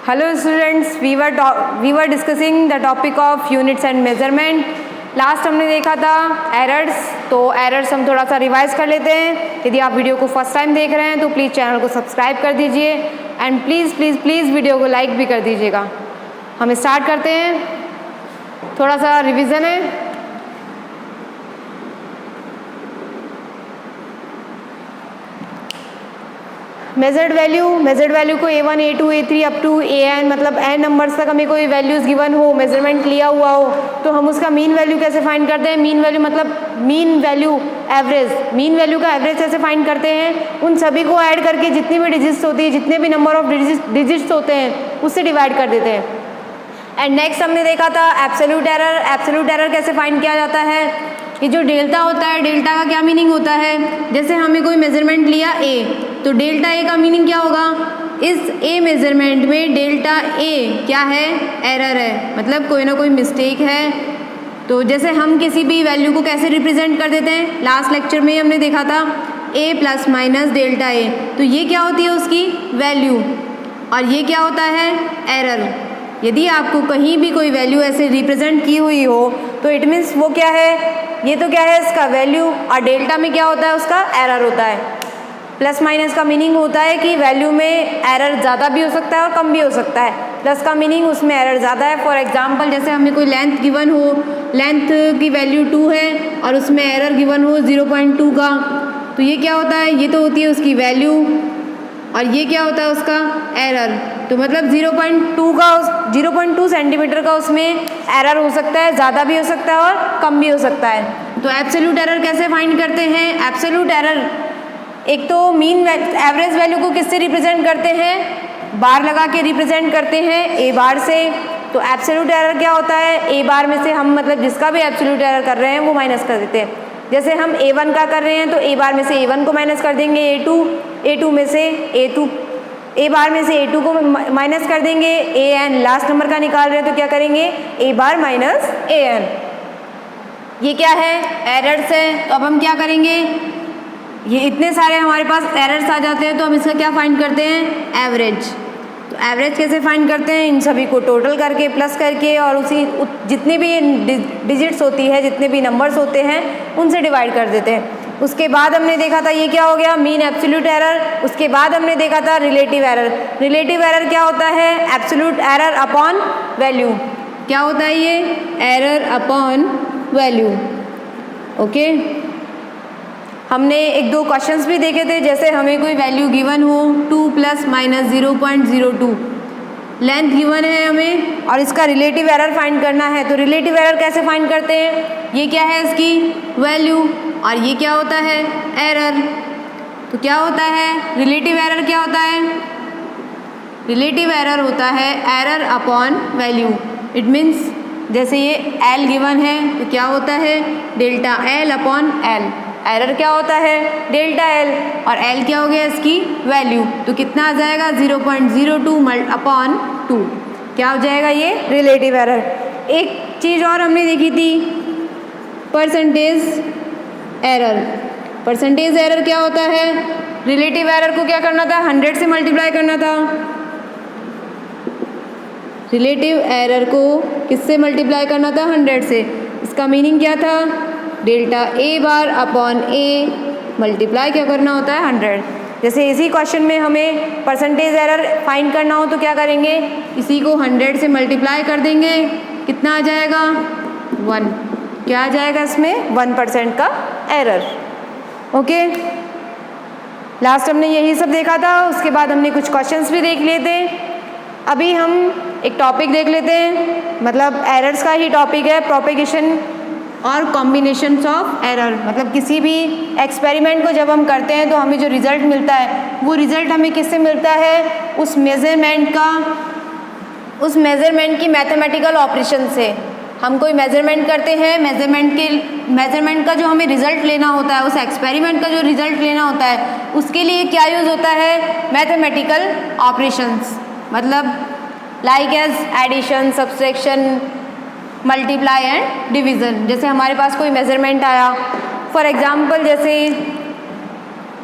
Hello students, we were discussing the topic of units and measurement. Last हमने देखा था errors, तो errors हम थोड़ा सा रिवाइज कर लेते हैं। यदि आप वीडियो को फर्स्ट टाइम देख रहे हैं तो प्लीज़ चैनल को सब्सक्राइब कर दीजिए एंड प्लीज़ वीडियो को लाइक भी कर दीजिएगा। हम स्टार्ट करते हैं, थोड़ा सा रिवीजन है। मेजर्ड वैल्यू को A1, A2, A3 up to AN, मतलब n नंबर्स तक हमें कोई वैल्यूज़ गिवन हो, मेजरमेंट लिया हुआ हो, तो हम उसका मीन वैल्यू कैसे फाइंड करते हैं। मीन वैल्यू मतलब मीन वैल्यू का एवरेज कैसे फाइंड करते हैं। उन सभी को ऐड करके जितनी भी डिजिट्स होती है, जितने भी नंबर ऑफ डिजिट्स होते हैं उससे डिवाइड कर देते हैं। एंड नेक्स्ट हमने देखा था एब्सोल्यूट एरर कैसे फाइंड किया जाता है। ये जो डेल्टा होता है, डेल्टा का क्या मीनिंग होता है। जैसे हमें कोई मेजरमेंट लिया A, तो डेल्टा A का मीनिंग क्या होगा। इस A मेजरमेंट में डेल्टा A क्या है, एरर है, मतलब कोई ना कोई मिस्टेक है। तो जैसे हम किसी भी वैल्यू को कैसे रिप्रेजेंट कर देते हैं, लास्ट लेक्चर में हमने देखा था A plus minus delta A, तो ये क्या होती है उसकी वैल्यू, और ये क्या होता है एरर। यदि आपको कहीं भी कोई वैल्यू ऐसे रिप्रेजेंट की हुई हो तो इट मीन्स वो क्या है, ये तो क्या है इसका वैल्यू, और डेल्टा में क्या होता है उसका एरर होता है। प्लस माइनस का मीनिंग होता है कि वैल्यू में एरर ज़्यादा भी हो सकता है और कम भी हो सकता है। प्लस का मीनिंग उसमें एरर ज़्यादा है। फॉर एग्जांपल जैसे हमें कोई लेंथ गिवन हो, लेंथ की वैल्यू 2 है और उसमें एरर गिवन हो 0.2 का, तो ये क्या होता है, ये तो होती है उसकी वैल्यू और ये क्या होता है उसका एरर। तो मतलब 0.2 सेंटीमीटर का उसमें एरर हो सकता है, ज़्यादा भी हो सकता है और कम भी हो सकता है। तो एब्सोल्यूट एरर कैसे फाइंड करते हैं। एब्सोल्यूट एरर एक तो मीन एवरेज वैल्यू को किससे रिप्रेजेंट करते हैं, बार लगा के रिप्रेजेंट करते हैं A बार से। तो एब्सोल्यूट एरर क्या होता है, A बार में से हम मतलब जिसका भी एब्सोल्यूट एरर कर रहे हैं वो माइनस कर देते हैं। जैसे हम A1 का कर रहे हैं तो A बार में से A1 को माइनस कर देंगे, A2 में से A बार में से A2 को माइनस कर देंगे, AN लास्ट नंबर का निकाल रहे हैं तो क्या करेंगे A बार माइनस AN। ये क्या है, एरर्स है। तो अब हम क्या करेंगे, ये इतने सारे हमारे पास एरर्स आ जाते हैं तो हम इसका क्या फाइंड करते हैं, एवरेज। तो एवरेज कैसे फाइंड करते हैं, इन सभी को टोटल करके प्लस करके और उसी जितनी भी डिजिट्स होती है, जितने भी नंबर्स होते हैं उनसे डिवाइड कर देते हैं। उसके बाद हमने देखा था ये क्या हो गया, मीन एब्सोल्यूट एरर। उसके बाद हमने देखा था रिलेटिव एरर। रिलेटिव एरर क्या होता है, एब्सोल्यूट एरर अपॉन वैल्यू। क्या होता है ये, एरर अपॉन वैल्यू। ओके, हमने एक दो क्वेश्चंस भी देखे थे। जैसे हमें कोई वैल्यू गिवन हो 2 प्लस माइनस 0.02 लेंथ गिवन है हमें और इसका रिलेटिव एरर फाइंड करना है। तो रिलेटिव एरर कैसे फाइंड करते हैं, ये क्या है इसकी वैल्यू और ये क्या होता है एरर। तो क्या होता है रिलेटिव एरर, क्या होता है रिलेटिव एरर होता है error upon value. It means जैसे ये L गिवन है तो क्या होता है delta L upon L। Error क्या होता है डेल्टा L और L क्या हो गया इसकी वैल्यू। तो कितना आ जाएगा 0.02 अपॉन 2, क्या हो जाएगा ये रिलेटिव एरर। एक चीज़ और हमने देखी थी परसेंटेज एरर। परसेंटेज एरर क्या होता है, रिलेटिव एरर को क्या करना था, 100 से मल्टीप्लाई करना था। रिलेटिव एरर को किससे मल्टीप्लाई करना था, 100 से। इसका मीनिंग क्या था, delta A bar upon A multiply क्या करना होता है 100। जैसे इसी क्वेश्चन में हमें परसेंटेज एरर फाइंड करना हो तो क्या करेंगे, इसी को 100 से मल्टीप्लाई कर देंगे, कितना आ जाएगा 1। क्या आ जाएगा इसमें 1% का एरर। ओके, लास्ट हमने यही सब देखा था। उसके बाद हमने कुछ क्वेश्चंस भी देख लिए थे। अभी हम एक टॉपिक देख लेते हैं, मतलब एरर्स का ही टॉपिक है, प्रोपेगेशन और कॉम्बिनेशंस ऑफ एरर। मतलब किसी भी एक्सपेरिमेंट को जब हम करते हैं तो हमें जो रिज़ल्ट मिलता है वो रिज़ल्ट हमें किससे मिलता है, उस मेज़रमेंट की मैथमेटिकल ऑपरेशन से। हम कोई मेज़रमेंट करते हैं, मेज़रमेंट का जो हमें रिज़ल्ट लेना होता है, उस एक्सपेरिमेंट का जो रिज़ल्ट लेना होता है उसके लिए क्या यूज़ होता है, मैथमेटिकल ऑपरेशंस। मतलब like as addition, subtraction, multiply and division. जैसे हमारे पास कोई मेज़रमेंट आया, फॉर एग्जांपल जैसे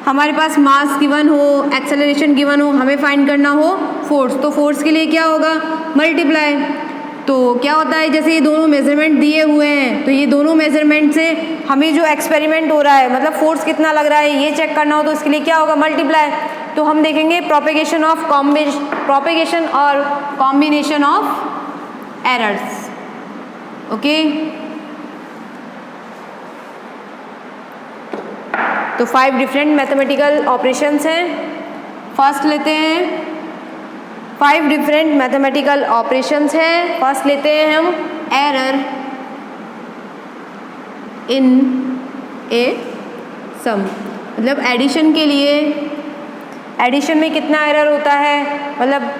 हमारे पास मास गिवन हो, एक्सेलरेशन गिवन हो, हमें फाइंड करना हो फोर्स, तो फोर्स के लिए क्या होगा मल्टीप्लाई। तो क्या होता है जैसे ये दोनों मेजरमेंट दिए हुए हैं तो ये दोनों मेजरमेंट से हमें जो एक्सपेरिमेंट हो रहा है मतलब फोर्स कितना लग रहा है ये चेक करना हो तो इसके लिए क्या होगा मल्टीप्लाई। तो हम देखेंगे प्रोपेगेशन और कॉम्बिनेशन ऑफ एरर्स। ओके, तो 5 डिफरेंट मैथमेटिकल ऑपरेशंस हैं। फर्स्ट लेते हैं 5 डिफरेंट मैथमेटिकल ऑपरेशंस हैं। फर्स्ट लेते हैं हम एरर इन ए सम, मतलब एडिशन के लिए एडिशन में कितना एरर होता है। मतलब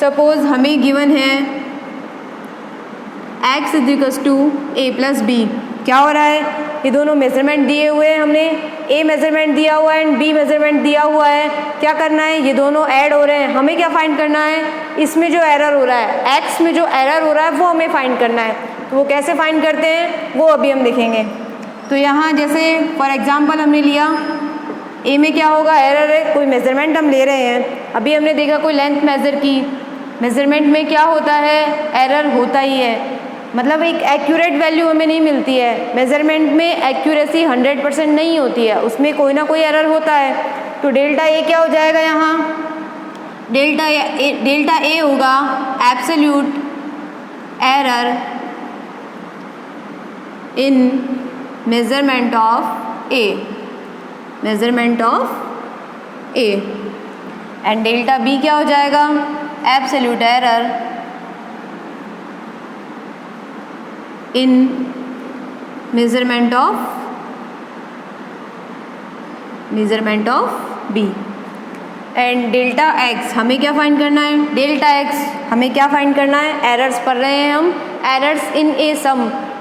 सपोज हमें गिवन है x = a + b, क्या हो रहा है ये दोनों मेजरमेंट दिए हुए हैं, हमने a मेजरमेंट दिया हुआ है एंड b मेजरमेंट दिया हुआ है। क्या करना है ये दोनों ऐड हो रहे हैं, हमें क्या फाइंड करना है इसमें जो एरर हो रहा है x में जो एरर हो रहा है वो हमें फाइंड करना है। तो वो कैसे फाइंड करते हैं वो अभी हम देखेंगे। तो यहाँ जैसे फॉर एग्जांपल हमने लिया a में क्या होगा एरर है, कोई मेजरमेंट हम ले रहे हैं, अभी हमने देखा कोई लेंथ मेज़र की, मेजरमेंट में क्या होता है एरर होता ही है, मतलब एक एक्यूरेट वैल्यू हमें नहीं मिलती है। मेजरमेंट में एक्यूरेसी 100% नहीं होती है, उसमें कोई ना कोई एरर होता है। तो डेल्टा ए क्या हो जाएगा यहाँ डेल्टा ए होगा absolute error in measurement of A and delta B क्या हो जाएगा absolute error in measurement of B and delta X हमें क्या फाइंड करना है, डेल्टा एक्स हमें क्या फाइंड करना है, एरर्स पढ़ रहे हैं हम, एरर्स इन ए सम,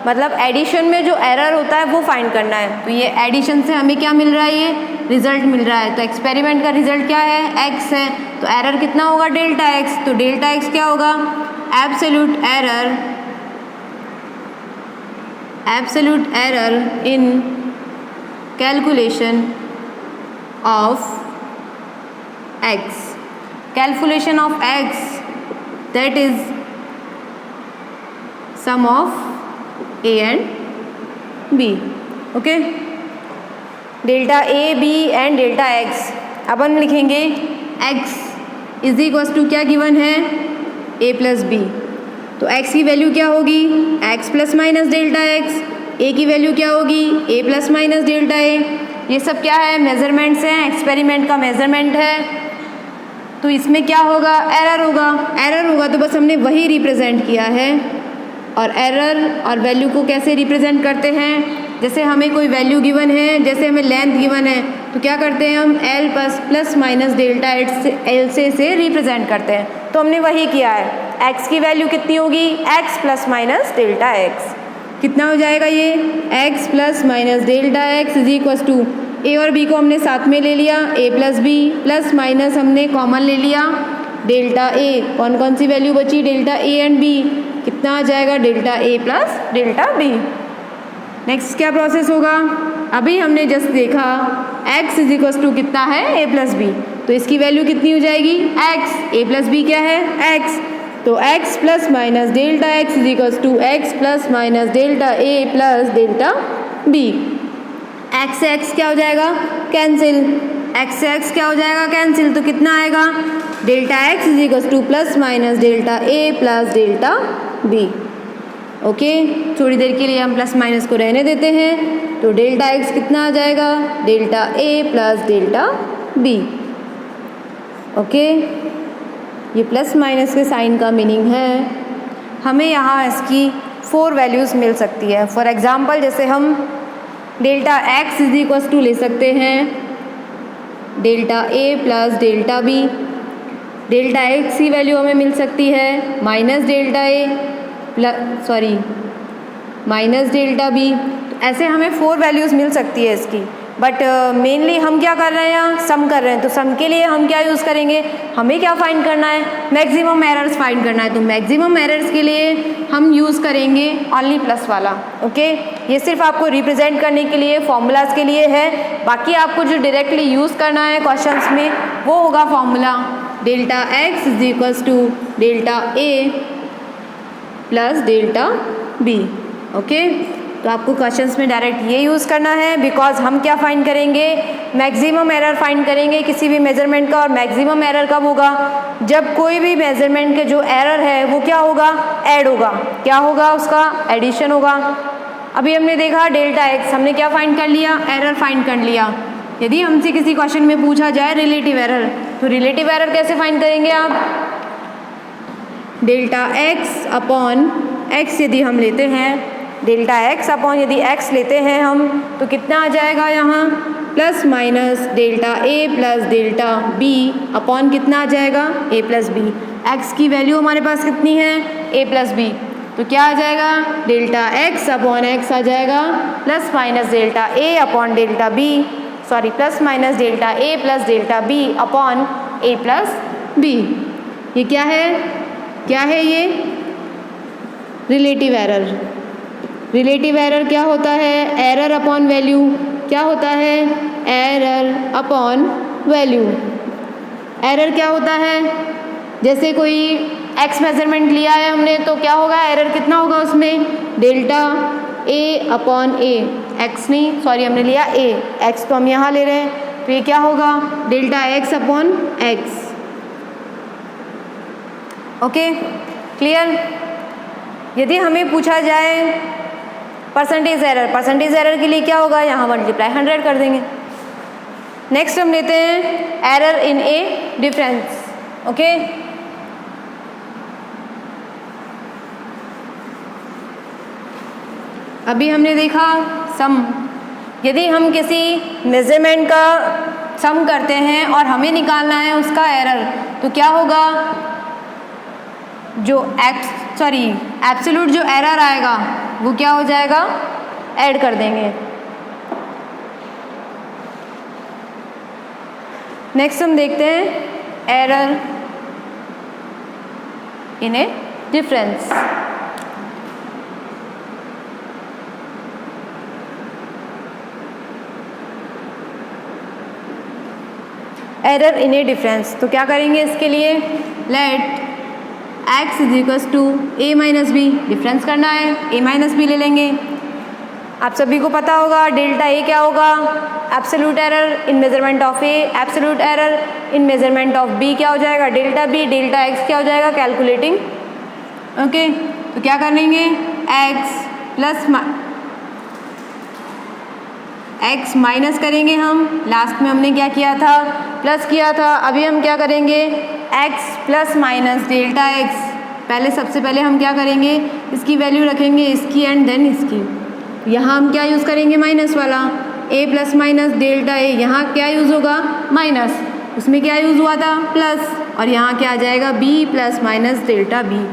मतलब एडिशन में जो एरर होता है वो फाइंड करना है। तो ये एडिशन से हमें क्या मिल रहा है, ये रिजल्ट मिल रहा है। तो एक्सपेरिमेंट का रिजल्ट क्या है एक्स है, तो एरर कितना होगा डेल्टा एक्स, तो डेल्टा एक्स क्या होगा absolute error in calculation of x that is sum of a and b। Okay, delta A B and delta X. अब हम लिखेंगे x = क्या गिवन है a + b, तो x की वैल्यू क्या होगी x ± डेल्टा x, a की वैल्यू क्या होगी a ± डेल्टा a। ये सब क्या है मेजरमेंट्स हैं, एक्सपेरिमेंट का मेजरमेंट है। तो इसमें क्या होगा एरर होगा तो बस हमने वही रिप्रेजेंट किया है। और एरर और वैल्यू को कैसे रिप्रेजेंट करते हैं, जैसे हमें कोई वैल्यू गिवन है, जैसे हमें लेंथ गिवन है तो क्या करते हैं हम l ± डेल्टा एल से रिप्रेजेंट करते हैं। तो हमने वही किया है। x की वैल्यू कितनी होगी x ± डेल्टा x, कितना हो जाएगा ये x ± डेल्टा x a और b को हमने साथ में ले लिया a + b प्लस माइनस हमने कॉमन ले लिया डेल्टा a, कौन सी वैल्यू बची डेल्टा a एंड b, कितना आ जाएगा delta a + delta b। Next क्या प्रोसेस होगा, अभी हमने जस्ट देखा x = कितना है a + b, तो इसकी वैल्यू कितनी हो जाएगी x, a + b क्या है x, तो x ± delta x x ± delta a + delta b। x से x क्या हो जाएगा कैंसिल, x से x क्या हो जाएगा कैंसिल, तो कितना आएगा delta x ± delta a + delta b। Okay, थोड़ी देर के लिए हम प्लस माइनस को रहने देते हैं। तो डेल्टा x कितना आ जाएगा delta a + delta b। Okay, ये प्लस माइनस के साइन का मीनिंग है। हमें यहाँ इसकी 4 वैल्यूज़ मिल सकती है। फॉर एग्ज़ाम्पल जैसे हम डेल्टा x = ले सकते हैं delta a + delta b, delta x की वैल्यू हमें मिल सकती है माइनस डेल्टा b। ऐसे हमें 4 वैल्यूज़ मिल सकती है इसकी, बट मेनली हम क्या कर रहे हैं यहाँ सम कर रहे हैं। तो सम के लिए हम क्या यूज़ करेंगे, हमें क्या फाइंड करना है मैक्सिमम एरर्स फाइंड करना है। तो मैक्सिमम एरर्स के लिए हम यूज़ करेंगे ओनली प्लस वाला। ओके, ये सिर्फ आपको रिप्रेजेंट करने के लिए फॉर्मूलाज के लिए है, बाकी आपको जो डायरेक्टली यूज़ करना है क्वेश्चंस में वो होगा formula delta X is equals to delta A plus delta B. Okay, तो आपको क्वेश्चंस में डायरेक्ट ये यूज़ करना है, बिकॉज हम क्या फाइंड करेंगे, मैक्सिमम एरर फाइंड करेंगे किसी भी मेजरमेंट का। और मैक्सिमम एरर कब होगा, जब कोई भी मेजरमेंट के जो एरर है वो क्या होगा, ऐड होगा। क्या होगा, उसका एडिशन होगा। अभी हमने देखा डेल्टा एक्स, हमने क्या फाइंड कर लिया, एरर फाइंड कर लिया। यदि हमसे किसी क्वेश्चन में पूछा जाए रिलेटिव एरर, तो रिलेटिव एरर कैसे फाइंड करेंगे आप, डेल्टा एक्स अपॉन एक्स यदि हम लेते हैं, डेल्टा एक्स अपॉन यदि एक्स लेते हैं हम, तो कितना आ जाएगा यहाँ, plus minus delta A plus delta B upon कितना आ जाएगा, ए प्लस बी। एक्स की वैल्यू हमारे पास कितनी है, ए प्लस बी, तो क्या आ जाएगा, डेल्टा एक्स अपॉन एक्स आ जाएगा plus minus delta A upon delta B, sorry plus minus delta A plus delta B upon A plus B. ये क्या है, क्या है ये, रिलेटिव एरर। रिलेटिव एरर क्या होता है, एरर अपॉन वैल्यू। क्या होता है, एरर अपॉन वैल्यू। एरर क्या होता है, जैसे कोई एक्स मेजरमेंट लिया है हमने, तो क्या होगा, एरर कितना होगा उसमें, delta A upon A, x नहीं, सॉरी हमने लिया ए, एक्स तो हम यहाँ ले रहे हैं, तो ये क्या होगा, delta X upon x. Okay, clear. यदि हमें पूछा जाए परसेंटेज एरर, परसेंटेज एरर के लिए क्या होगा, यहाँ मल्टीप्लाई 100 कर देंगे। नेक्स्ट हम लेते हैं error in a difference. Okay, अभी हमने देखा सम। यदि हम किसी मेजरमेंट का सम करते हैं और हमें निकालना है उसका एरर, तो क्या होगा, जो एब्सोल्यूट जो एरर आएगा वो क्या हो जाएगा, ऐड कर देंगे। नेक्स्ट हम देखते हैं error in a difference. Error in a difference, तो क्या करेंगे इसके लिए, let x is equals to A minus B, difference करना है, a माइनस बी ले लेंगे। आप सभी को पता होगा डेल्टा ए क्या होगा, absolute error in measurement of A, absolute error in measurement of B क्या हो जाएगा, डेल्टा बी, डेल्टा एक्स क्या हो जाएगा, कैलकुलेटिंग। ओके, तो क्या करेंगे, x प्लस x माइनस करेंगे हम, लास्ट में हमने क्या किया था, प्लस किया था। अभी हम क्या करेंगे, x plus minus delta x, पहले सबसे पहले हम क्या करेंगे, इसकी वैल्यू रखेंगे, इसकी एंड देन इसकी। यहाँ हम क्या यूज़ करेंगे, माइनस वाला, a प्लस माइनस डेल्टा ए, यहाँ क्या यूज़ होगा, माइनस, उसमें क्या यूज़ हुआ था, प्लस, और यहाँ क्या आ जाएगा, b plus minus delta B.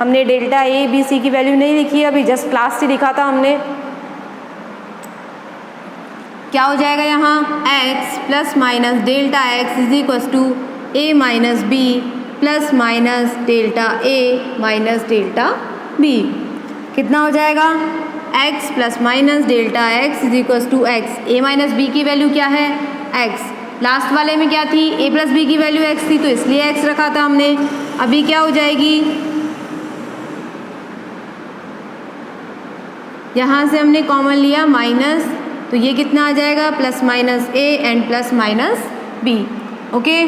हमने डेल्टा ए बी सी की वैल्यू नहीं लिखी, अभी जस्ट क्लास से लिखा था हमने। क्या हो जाएगा यहाँ, x plus minus delta X is equals to A minus B plus minus delta A minus delta B. कितना हो जाएगा, x plus minus delta X is equals to X, A minus B की वैल्यू क्या है, x, last वाले में क्या थी, a प्लस बी की वैल्यू x थी, तो इसलिए x रखा था हमने। अभी क्या हो जाएगी, यहाँ से हमने कॉमन लिया माइनस, तो ये कितना आ जाएगा, plus minus A and plus minus B. Okay,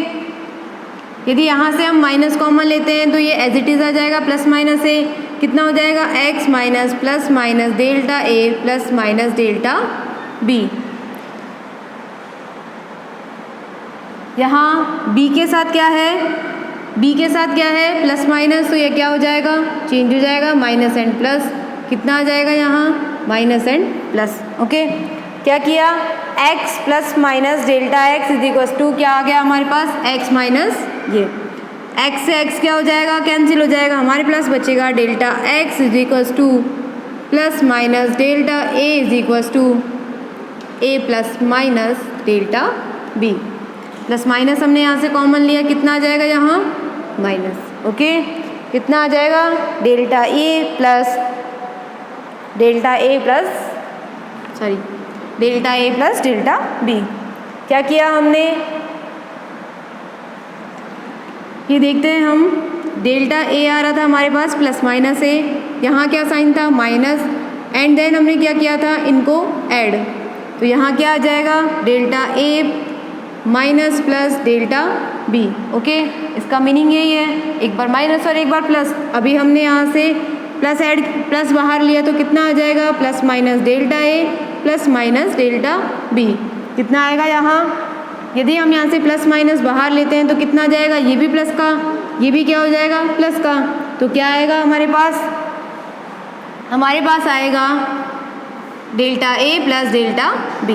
यदि यहाँ से हम माइनस कॉमन लेते हैं तो ये एज इट इज़ आ जाएगा, प्लस माइनस ए, कितना हो जाएगा, x minus plus minus delta A plus minus delta B. यहाँ b के साथ क्या है, b के साथ क्या है, प्लस माइनस, तो ये क्या हो जाएगा, चेंज हो जाएगा, माइनस एंड प्लस, कितना आ जाएगा यहाँ, माइनस एंड प्लस। ओके, क्या किया, x plus minus delta X is equals to क्या आ गया हमारे पास, x माइनस ये, x से x क्या हो जाएगा, कैंसिल हो जाएगा, हमारे प्लस बचेगा, delta x is equals to plus minus delta a is equals to a plus minus delta b। Plus minus हमने यहाँ से कॉमन लिया, कितना आ जाएगा यहाँ, माइनस। ओके, कितना आ जाएगा, delta a plus delta b। क्या किया हमने, ये देखते हैं हम, डेल्टा ए आ रहा था हमारे पास प्लस माइनस ए, यहाँ क्या साइन था माइनस, एंड देन हमने क्या किया था इनको ऐड, तो यहाँ क्या आ जाएगा delta A minus plus delta B. Okay, इसका मीनिंग यही है, एक बार माइनस और एक बार प्लस। अभी हमने यहाँ से प्लस ऐड प्लस बाहर लिया तो कितना आ जाएगा plus minus delta A plus minus delta B. कितना आएगा यहाँ, यदि हम यहाँ से प्लस माइनस बाहर लेते हैं तो कितना आ जाएगा, ये भी प्लस का, ये भी क्या हो जाएगा प्लस का, तो क्या आएगा हमारे पास आएगा delta A plus delta B.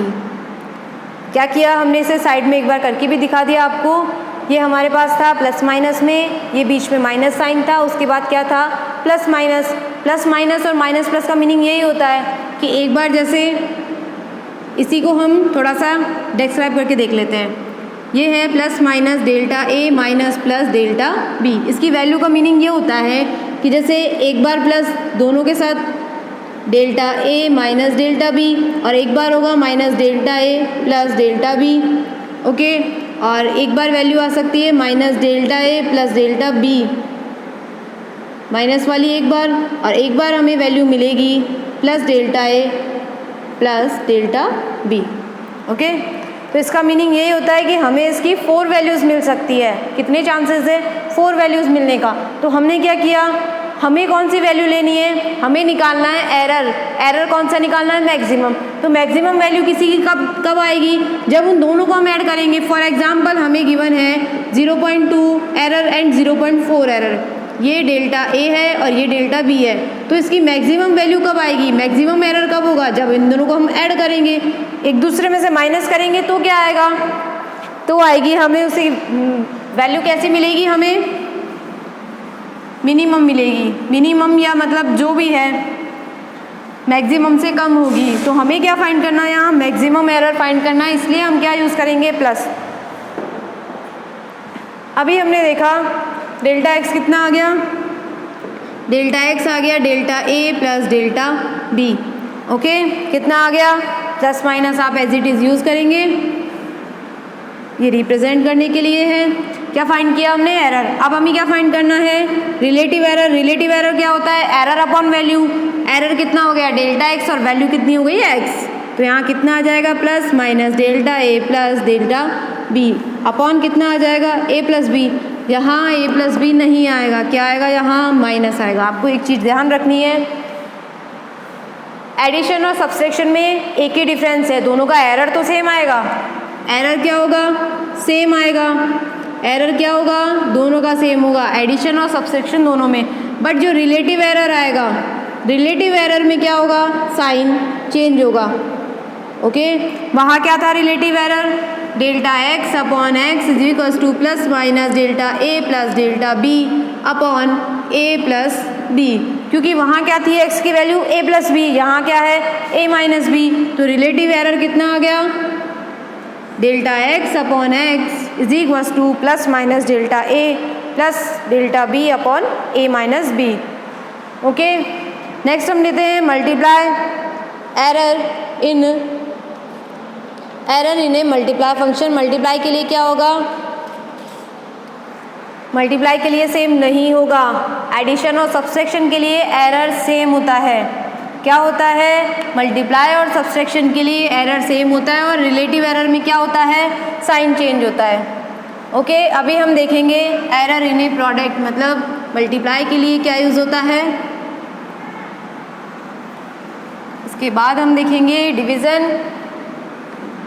क्या किया हमने, इसे साइड में एक बार करके भी दिखा दिया आपको। ये हमारे पास था प्लस माइनस में, ये बीच में माइनस साइन था, उसके बाद क्या था प्लस माइनस। प्लस माइनस और माइनस प्लस का मीनिंग यही होता है कि एक बार जैसे इसी को हम थोड़ा सा डिस्क्राइब करके देख लेते हैं। ये है plus minus delta A minus plus delta B. इसकी वैल्यू का मीनिंग ये होता है कि जैसे एक बार प्लस दोनों के साथ delta A minus delta B, और एक बार होगा minus delta A plus delta B. Okay, और एक बार वैल्यू आ सकती है minus delta A plus delta B, minus वाली एक बार, और एक बार हमें वैल्यू मिलेगी plus delta A plus delta B. Okay, तो इसका मीनिंग यही होता है कि हमें इसकी 4 वैल्यूज़ मिल सकती है। कितने चांसेस है 4 वैल्यूज़ मिलने का। तो हमने क्या किया, हमें कौन सी वैल्यू लेनी है, हमें निकालना है एरर। एरर कौन सा निकालना है, मैक्सिमम। तो मैक्सिमम वैल्यू किसी की कब आएगी, जब उन दोनों को हम ऐड करेंगे। फॉर एग्जांपल हमें गिवन है 0.2 एरर एंड 0.4 एरर, ये डेल्टा ए है और ये डेल्टा बी है। तो इसकी मैक्सिमम वैल्यू कब आएगी, मैक्सिमम एरर कब होगा, जब इन दोनों को हम ऐड करेंगे, एक दूसरे में से माइनस करेंगे तो क्या आएगा, तो आएगी हमें उसी वैल्यू कैसी मिलेगी, हमें मिनिमम मिलेगी। मिनिमम या मतलब जो भी है मैक्सिमम से कम होगी। तो हमें क्या फाइंड करना है, यहाँ मैक्सिमम एरर फाइंड करना है, इसलिए हम क्या यूज़ करेंगे प्लस। अभी हमने देखा डेल्टा एक्स कितना आ गया, डेल्टा एक्स आ गया delta A plus delta B. Okay, कितना आ गया, प्लस माइनस आप एज इट इज़ यूज़ करेंगे, ये रिप्रेजेंट करने के लिए है। क्या फाइंड किया हमने, एरर। अब हमें क्या फाइंड करना है, रिलेटिव एरर। रिलेटिव एरर क्या होता है, एरर अपॉन वैल्यू। एरर कितना हो गया डेल्टा एक्स और वैल्यू कितनी हो गई एक्स, तो यहाँ कितना आ जाएगा plus minus delta A plus delta B upon कितना आ जाएगा ए प्लस बी। यहाँ ए प्लस बी नहीं आएगा, क्या आएगा, यहाँ माइनस आएगा। आपको एक चीज़ ध्यान रखनी है, एडिशन और सब्सट्रैक्शन में एक ही डिफरेंस है, दोनों का एरर तो सेम आएगा। एरर क्या होगा, सेम आएगा। एरर क्या होगा, दोनों का सेम होगा, एडिशन और सब्सट्रैक्शन दोनों में। बट जो रिलेटिव एरर आएगा, रिलेटिव एरर में क्या होगा, साइन चेंज होगा। ओके, वहाँ क्या था relative error, delta X upon X is equals to plus minus delta A plus delta B upon A plus B, क्योंकि वहाँ क्या थी एक्स की वैल्यू ए प्लस बी, यहाँ क्या है ए माइनस बी। तो रिलेटिव एरर कितना आ गया, delta X upon X is equals to plus minus delta A plus delta B upon A minus B. Okay, next हम लेते हैं multiply error in a multiply function. Multiply के लिए क्या होगा, मल्टीप्लाई के लिए सेम नहीं होगा। एडिशन और सब्सट्रैक्शन के लिए एरर सेम होता है। क्या होता है, मल्टीप्लाई और सब्सट्रैक्शन के लिए एरर सेम होता है, और रिलेटिव एरर में क्या होता है, साइन चेंज होता है। ओके, अभी हम देखेंगे एरर इन ए प्रोडक्ट, मतलब मल्टीप्लाई के लिए क्या यूज़ होता है। इसके बाद हम देखेंगे डिवीज़न।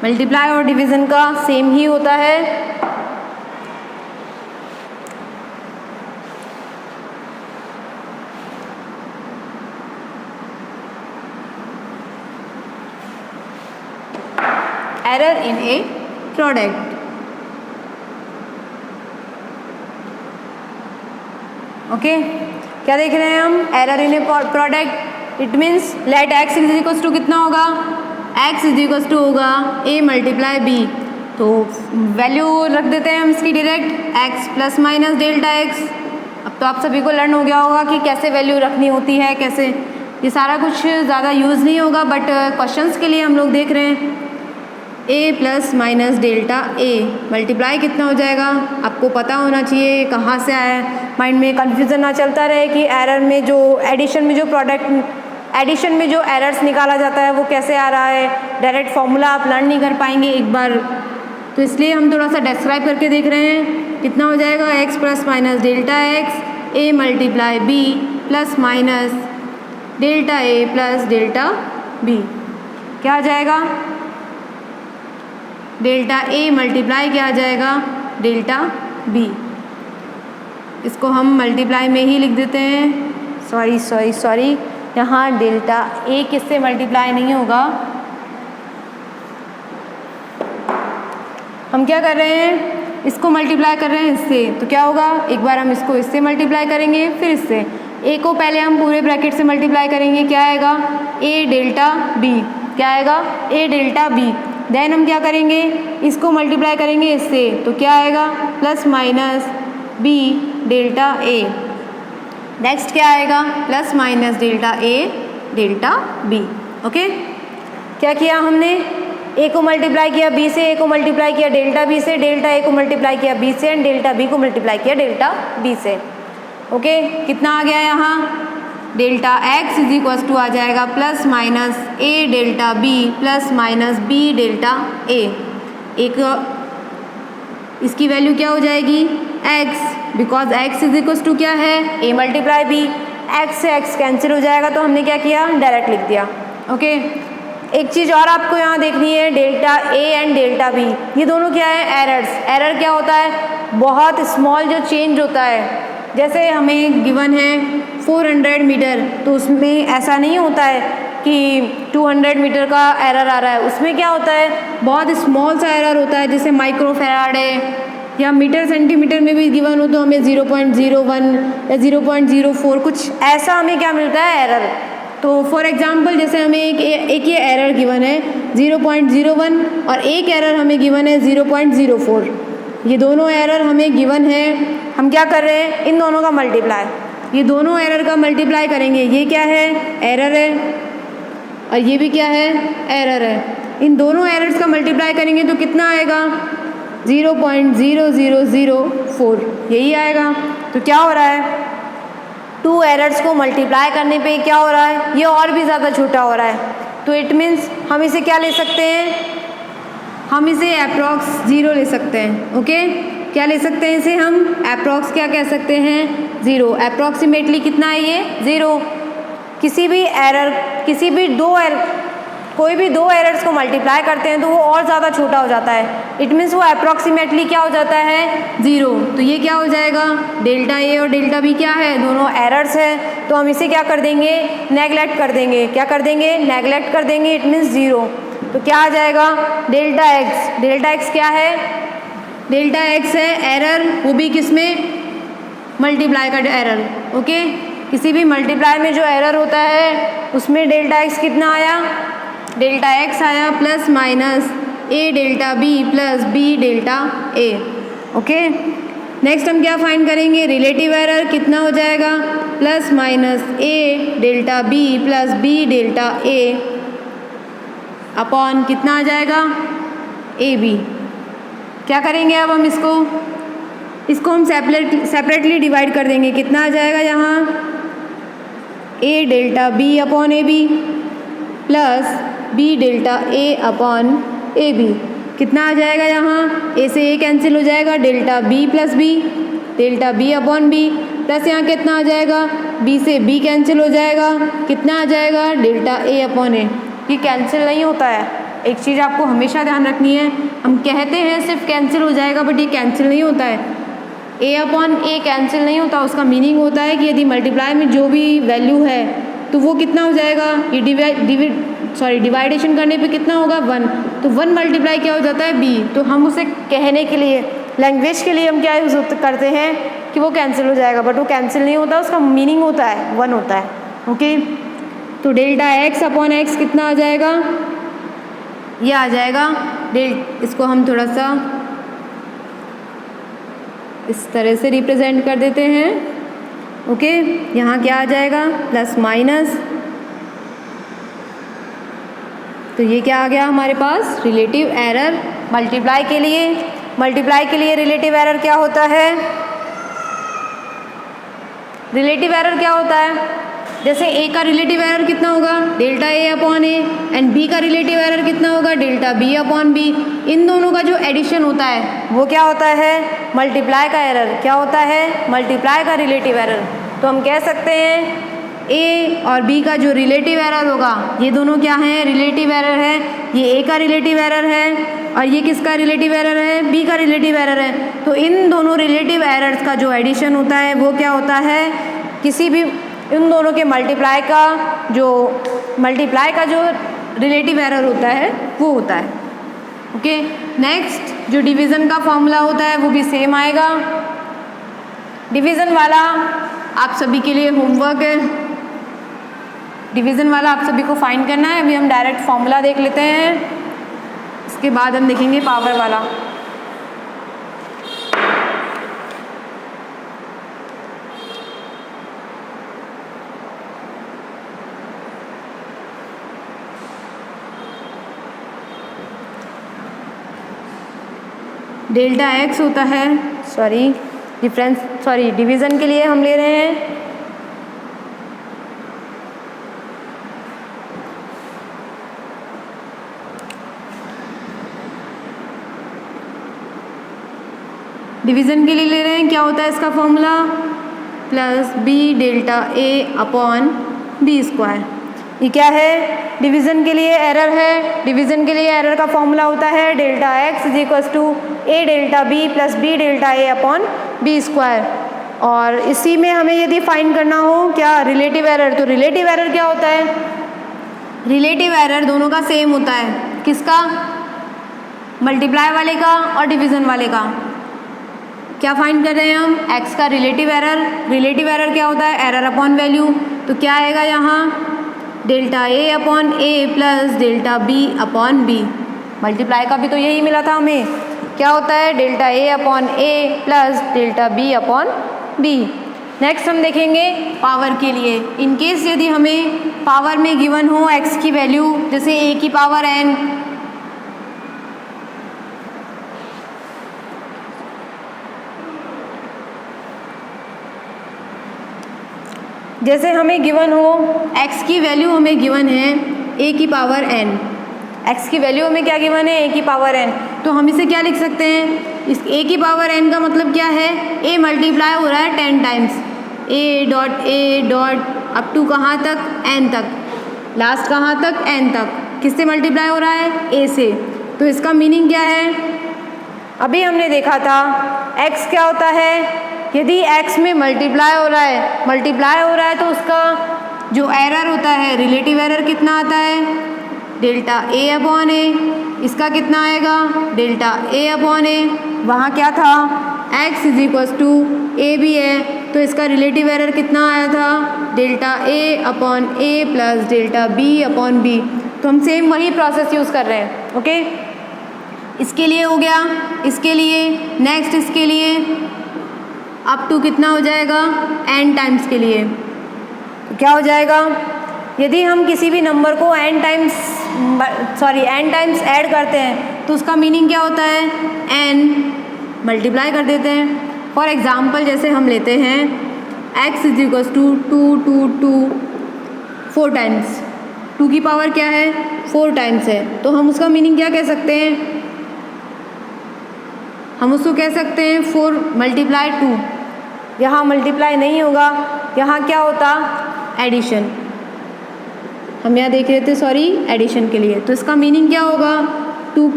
मल्टीप्लाई और डिवीज़न का सेम ही होता है। Error in a product. Okay, क्या देख रहे हैं हम, error in a product. It means let X is equals to कितना होगा, एक्स इज इक्वल्स टू होगा ए मल्टीप्लाई बी। तो वैल्यू रख देते हैं हम इसकी direct, X plus minus delta X. अब तो आप सभी को लर्न हो गया होगा कि कैसे वैल्यू रखनी होती है, कैसे, ये सारा कुछ ज़्यादा यूज़ नहीं होगा, बट क्वेश्चंस के लिए हम लोग देख रहे हैं। ए plus minus delta A multiply कितना हो जाएगा, आपको पता होना चाहिए कहाँ से आया है, माइंड में कन्फ्यूज़न ना चलता रहे कि एरर में जो एडिशन में जो एरर्स निकाला जाता है वो कैसे आ रहा है, डायरेक्ट फॉर्मूला आप लर्न नहीं कर पाएंगे एक बार, तो इसलिए हम थोड़ा सा डिस्क्राइब करके देख रहे हैं। कितना हो जाएगा, X plus minus delta X A multiply B plus minus delta A plus delta B, क्या आ जाएगा, डेल्टा ए मल्टीप्लाई क्या आ जाएगा, डेल्टा बी। इसको हम मल्टीप्लाई में ही लिख देते हैं, सॉरी यहाँ डेल्टा ए किससे मल्टीप्लाई नहीं होगा, हम क्या कर रहे हैं, इसको मल्टीप्लाई कर रहे हैं इससे, तो क्या होगा, एक बार हम इसको इससे मल्टीप्लाई करेंगे फिर इससे, ए को पहले हम पूरे ब्रैकेट से मल्टीप्लाई करेंगे, क्या आएगा, ए डेल्टा बी, क्या आएगा, ए डेल्टा बी। देन हम क्या करेंगे, इसको मल्टीप्लाई करेंगे इससे, तो क्या आएगा, प्लस माइनस बी डेल्टा ए। नेक्स्ट क्या आएगा, प्लस माइनस डेल्टा ए डेल्टा बी। ओके, क्या किया हमने, ए को मल्टीप्लाई किया बी से, ए को मल्टीप्लाई किया डेल्टा बी से, डेल्टा ए को मल्टीप्लाई किया बी से एंड डेल्टा बी को मल्टीप्लाई किया डेल्टा बी से। ओके, कितना आ गया यहाँ, delta X is equals to आ जाएगा plus minus A delta B plus minus B delta A. एक इसकी वैल्यू क्या हो जाएगी, X, because X is equals to क्या है, ए मल्टीप्लाई बी, एक्स से एक्स कैंसिल हो जाएगा तो हमने क्या किया, डायरेक्ट लिख दिया। ओके, एक चीज़ और आपको यहाँ देखनी है, delta A and delta B ये दोनों क्या है, एरर्स। एरर क्या होता है, बहुत स्मॉल जो चेंज होता है, जैसे हमें गिवन है 400 मीटर, तो उसमें ऐसा नहीं होता है कि 200 मीटर का एरर आ रहा है, उसमें क्या होता है, बहुत स्मॉल सा एरर होता है, जैसे माइक्रोफैराड है, या मीटर सेंटीमीटर में भी गिवन हो तो हमें 0.01 या 0.04 कुछ ऐसा हमें क्या मिलता है, एरर। तो फॉर एग्जांपल जैसे हमें एक ये एरर गिवन है 0.01 और एक एरर हमें गिवन है 0.04, ये दोनों एरर हमें गिवन है, हम क्या कर रहे हैं, इन दोनों का मल्टीप्लाई, ये दोनों एरर का मल्टीप्लाई करेंगे, ये क्या है, एरर है, और ये भी क्या है, एरर है, इन दोनों एरर्स का मल्टीप्लाई करेंगे तो कितना आएगा, 0.0004 यही आएगा। तो क्या हो रहा है, 2 एरर्स को मल्टीप्लाई करने पे क्या हो रहा है, ये और भी ज़्यादा छोटा हो रहा है, तो इट मीन्स हम इसे क्या ले सकते हैं, हम इसे अप्रॉक्स 0 ले सकते हैं। ओके, क्या ले सकते हैं इसे हम, अप्रॉक्स क्या कह सकते हैं, 0, अप्रॉक्सीमेटली कितना है ये, 0। किसी भी कोई भी दो एरर्स को मल्टीप्लाई करते हैं तो वो और ज़्यादा छोटा हो जाता है, इट मीन्स वो अप्रॉक्सीमेटली क्या हो जाता है, 0। तो ये क्या हो जाएगा, डेल्टा ए और डेल्टा बी क्या है, दोनों एरर्स है, तो हम इसे क्या कर देंगे, नेगलेक्ट कर देंगे, क्या कर देंगे, नेगलेक्ट कर देंगे, इट मीन्स 0। तो क्या आ जाएगा, डेल्टा एक्स क्या है, डेल्टा एक्स है एरर, वो भी किस में, मल्टीप्लाई का एरर। ओके, किसी भी मल्टीप्लाई में जो एरर होता है उसमें डेल्टा एक्स कितना आया, डेल्टा एक्स आया plus minus A delta B plus B delta A. Okay, next हम क्या फाइंड करेंगे, रिलेटिव एरर कितना हो जाएगा, plus minus A delta B plus B delta A upon कितना आ जाएगा, ए बी। क्या करेंगे अब हम इसको हम सेपरेटली डिवाइड कर देंगे, कितना आ जाएगा यहाँ, A delta B upon A B plus B delta A upon A B, कितना आ जाएगा यहाँ, ए से ए कैंसिल हो जाएगा, delta B plus B, delta B upon B, plus यहाँ कितना आ जाएगा, बी से बी कैंसिल हो जाएगा, कितना आ जाएगा, डेल्टा ए अपॉन ए। ये कैंसिल नहीं होता है, एक चीज़ आपको हमेशा ध्यान रखनी है, हम कहते हैं सिर्फ कैंसिल हो जाएगा, बट ये कैंसिल नहीं होता है, ए अपॉन ए कैंसिल नहीं होता, उसका मीनिंग होता है कि यदि मल्टीप्लाई में जो भी वैल्यू है तो वो कितना हो जाएगा, ये डिवाइडेशन करने पे कितना होगा, 1, तो 1 मल्टीप्लाई क्या हो जाता है, बी। तो हम उसे कहने के लिए, लैंग्वेज के लिए हम क्या यूज़ करते हैं कि वो कैंसिल हो जाएगा, बट वो कैंसिल नहीं होता, उसका मीनिंग होता है 1 होता है। ओके, तो डेल्टा एक्स अपॉन एक्स कितना आ जाएगा, ये आ जाएगा इसको हम थोड़ा सा इस तरह से रिप्रेजेंट कर देते हैं। ओके, यहाँ क्या आ जाएगा, प्लस माइनस तो ये क्या आ गया हमारे पास, रिलेटिव एरर। मल्टीप्लाई के लिए रिलेटिव एरर क्या होता है, रिलेटिव एरर क्या होता है, जैसे ए का रिलेटिव एरर कितना होगा, delta A upon A, and B का रिलेटिव एरर कितना होगा, डेल्टा बी अपॉन बी। इन दोनों का जो एडिशन होता है वो क्या होता है, मल्टीप्लाई का एरर। क्या होता है, मल्टीप्लाई का रिलेटिव एरर। तो हम कह सकते हैं ए और बी का जो रिलेटिव एरर होगा, ये दोनों क्या हैं, रिलेटिव एरर है। ये ए का रिलेटिव एरर है और ये किसका रिलेटिव एरर है, बी का रिलेटिव एरर है। तो इन दोनों रिलेटिव एरर्स का जो एडिशन होता है वो क्या होता है, किसी भी इन दोनों के मल्टीप्लाई का जो रिलेटिव एरर होता है वो होता है। ओके, नेक्स्ट जो डिवीज़न का फॉर्मूला होता है वो भी सेम आएगा। डिवीज़न वाला आप सभी के लिए होमवर्क है, डिवीज़न वाला आप सभी को फाइंड करना है। अभी हम डायरेक्ट फॉर्मूला देख लेते हैं, इसके बाद हम देखेंगे पावर वाला। डेल्टा एक्स होता है, डिवीज़न के लिए हम ले रहे हैं क्या होता है इसका formula, plus B delta A upon B square. ये क्या है, डिवीज़न के लिए एरर है। डिवीज़न के लिए एरर का फॉर्मूला होता है delta X is equals to A delta B plus B delta A upon B square. और इसी में हमें यदि फाइंड करना हो क्या, रिलेटिव एरर, तो रिलेटिव एरर क्या होता है, रिलेटिव एरर दोनों का सेम होता है। किसका, मल्टीप्लाई वाले का और डिवीज़न वाले का। क्या फाइंड कर रहे हैं हम, एक्स का रिलेटिव एरर। रिलेटिव एरर क्या होता है, एरर अपॉन वैल्यू। तो क्या आएगा यहाँ, delta A upon A plus delta B upon B. Multiply का भी तो यही मिला था हमें, क्या होता है, delta A upon A plus delta B upon B. Next हम देखेंगे पावर के लिए। इन केस यदि हमें पावर में गिवन हो एक्स की वैल्यू, जैसे ए की पावर एन, जैसे हमें गिवन हो x की वैल्यू हमें गिवन है a की पावर n, x की वैल्यू हमें क्या गिवन है, a की पावर n। तो हम इसे क्या लिख सकते हैं, इस a की पावर n का मतलब क्या है, a मल्टीप्लाई हो रहा है 10 times, a dot up to कहाँ तक, n तक, लास्ट कहाँ तक, n तक। किससे मल्टीप्लाई हो रहा है, a से। तो इसका मीनिंग क्या है, अभी हमने देखा था x क्या होता है, यदि x में मल्टीप्लाई हो रहा है तो उसका जो एरर होता है, रिलेटिव एरर कितना आता है, डेल्टा ए अपॉन ए। इसका कितना आएगा, डेल्टा ए अपॉन ए। वहाँ क्या था, x is equals to A भी है, तो इसका रिलेटिव एरर कितना आया था, delta A upon A plus delta B upon B. तो हम सेम वही प्रोसेस यूज़ कर रहे हैं। ओके, इसके लिए हो गया, इसके लिए नेक्स्ट, इसके लिए अप टू कितना हो जाएगा, n टाइम्स के लिए। तो क्या हो जाएगा, यदि हम किसी भी नंबर को n टाइम्स ऐड करते हैं तो उसका मीनिंग क्या होता है, n मल्टीप्लाई कर देते हैं। फॉर एग्जाम्पल जैसे हम लेते हैं x is equals to 2 4 times, 2 की पावर क्या है, 4 टाइम्स है। तो हम उसका मीनिंग क्या कह सकते हैं, हम उसको कह सकते हैं 4 मल्टीप्लाई 2। यहाँ मल्टीप्लाई नहीं होगा, यहाँ क्या होता, एडिशन। हम यहाँ देख रहे थे एडिशन के लिए। तो इसका मीनिंग क्या होगा, 2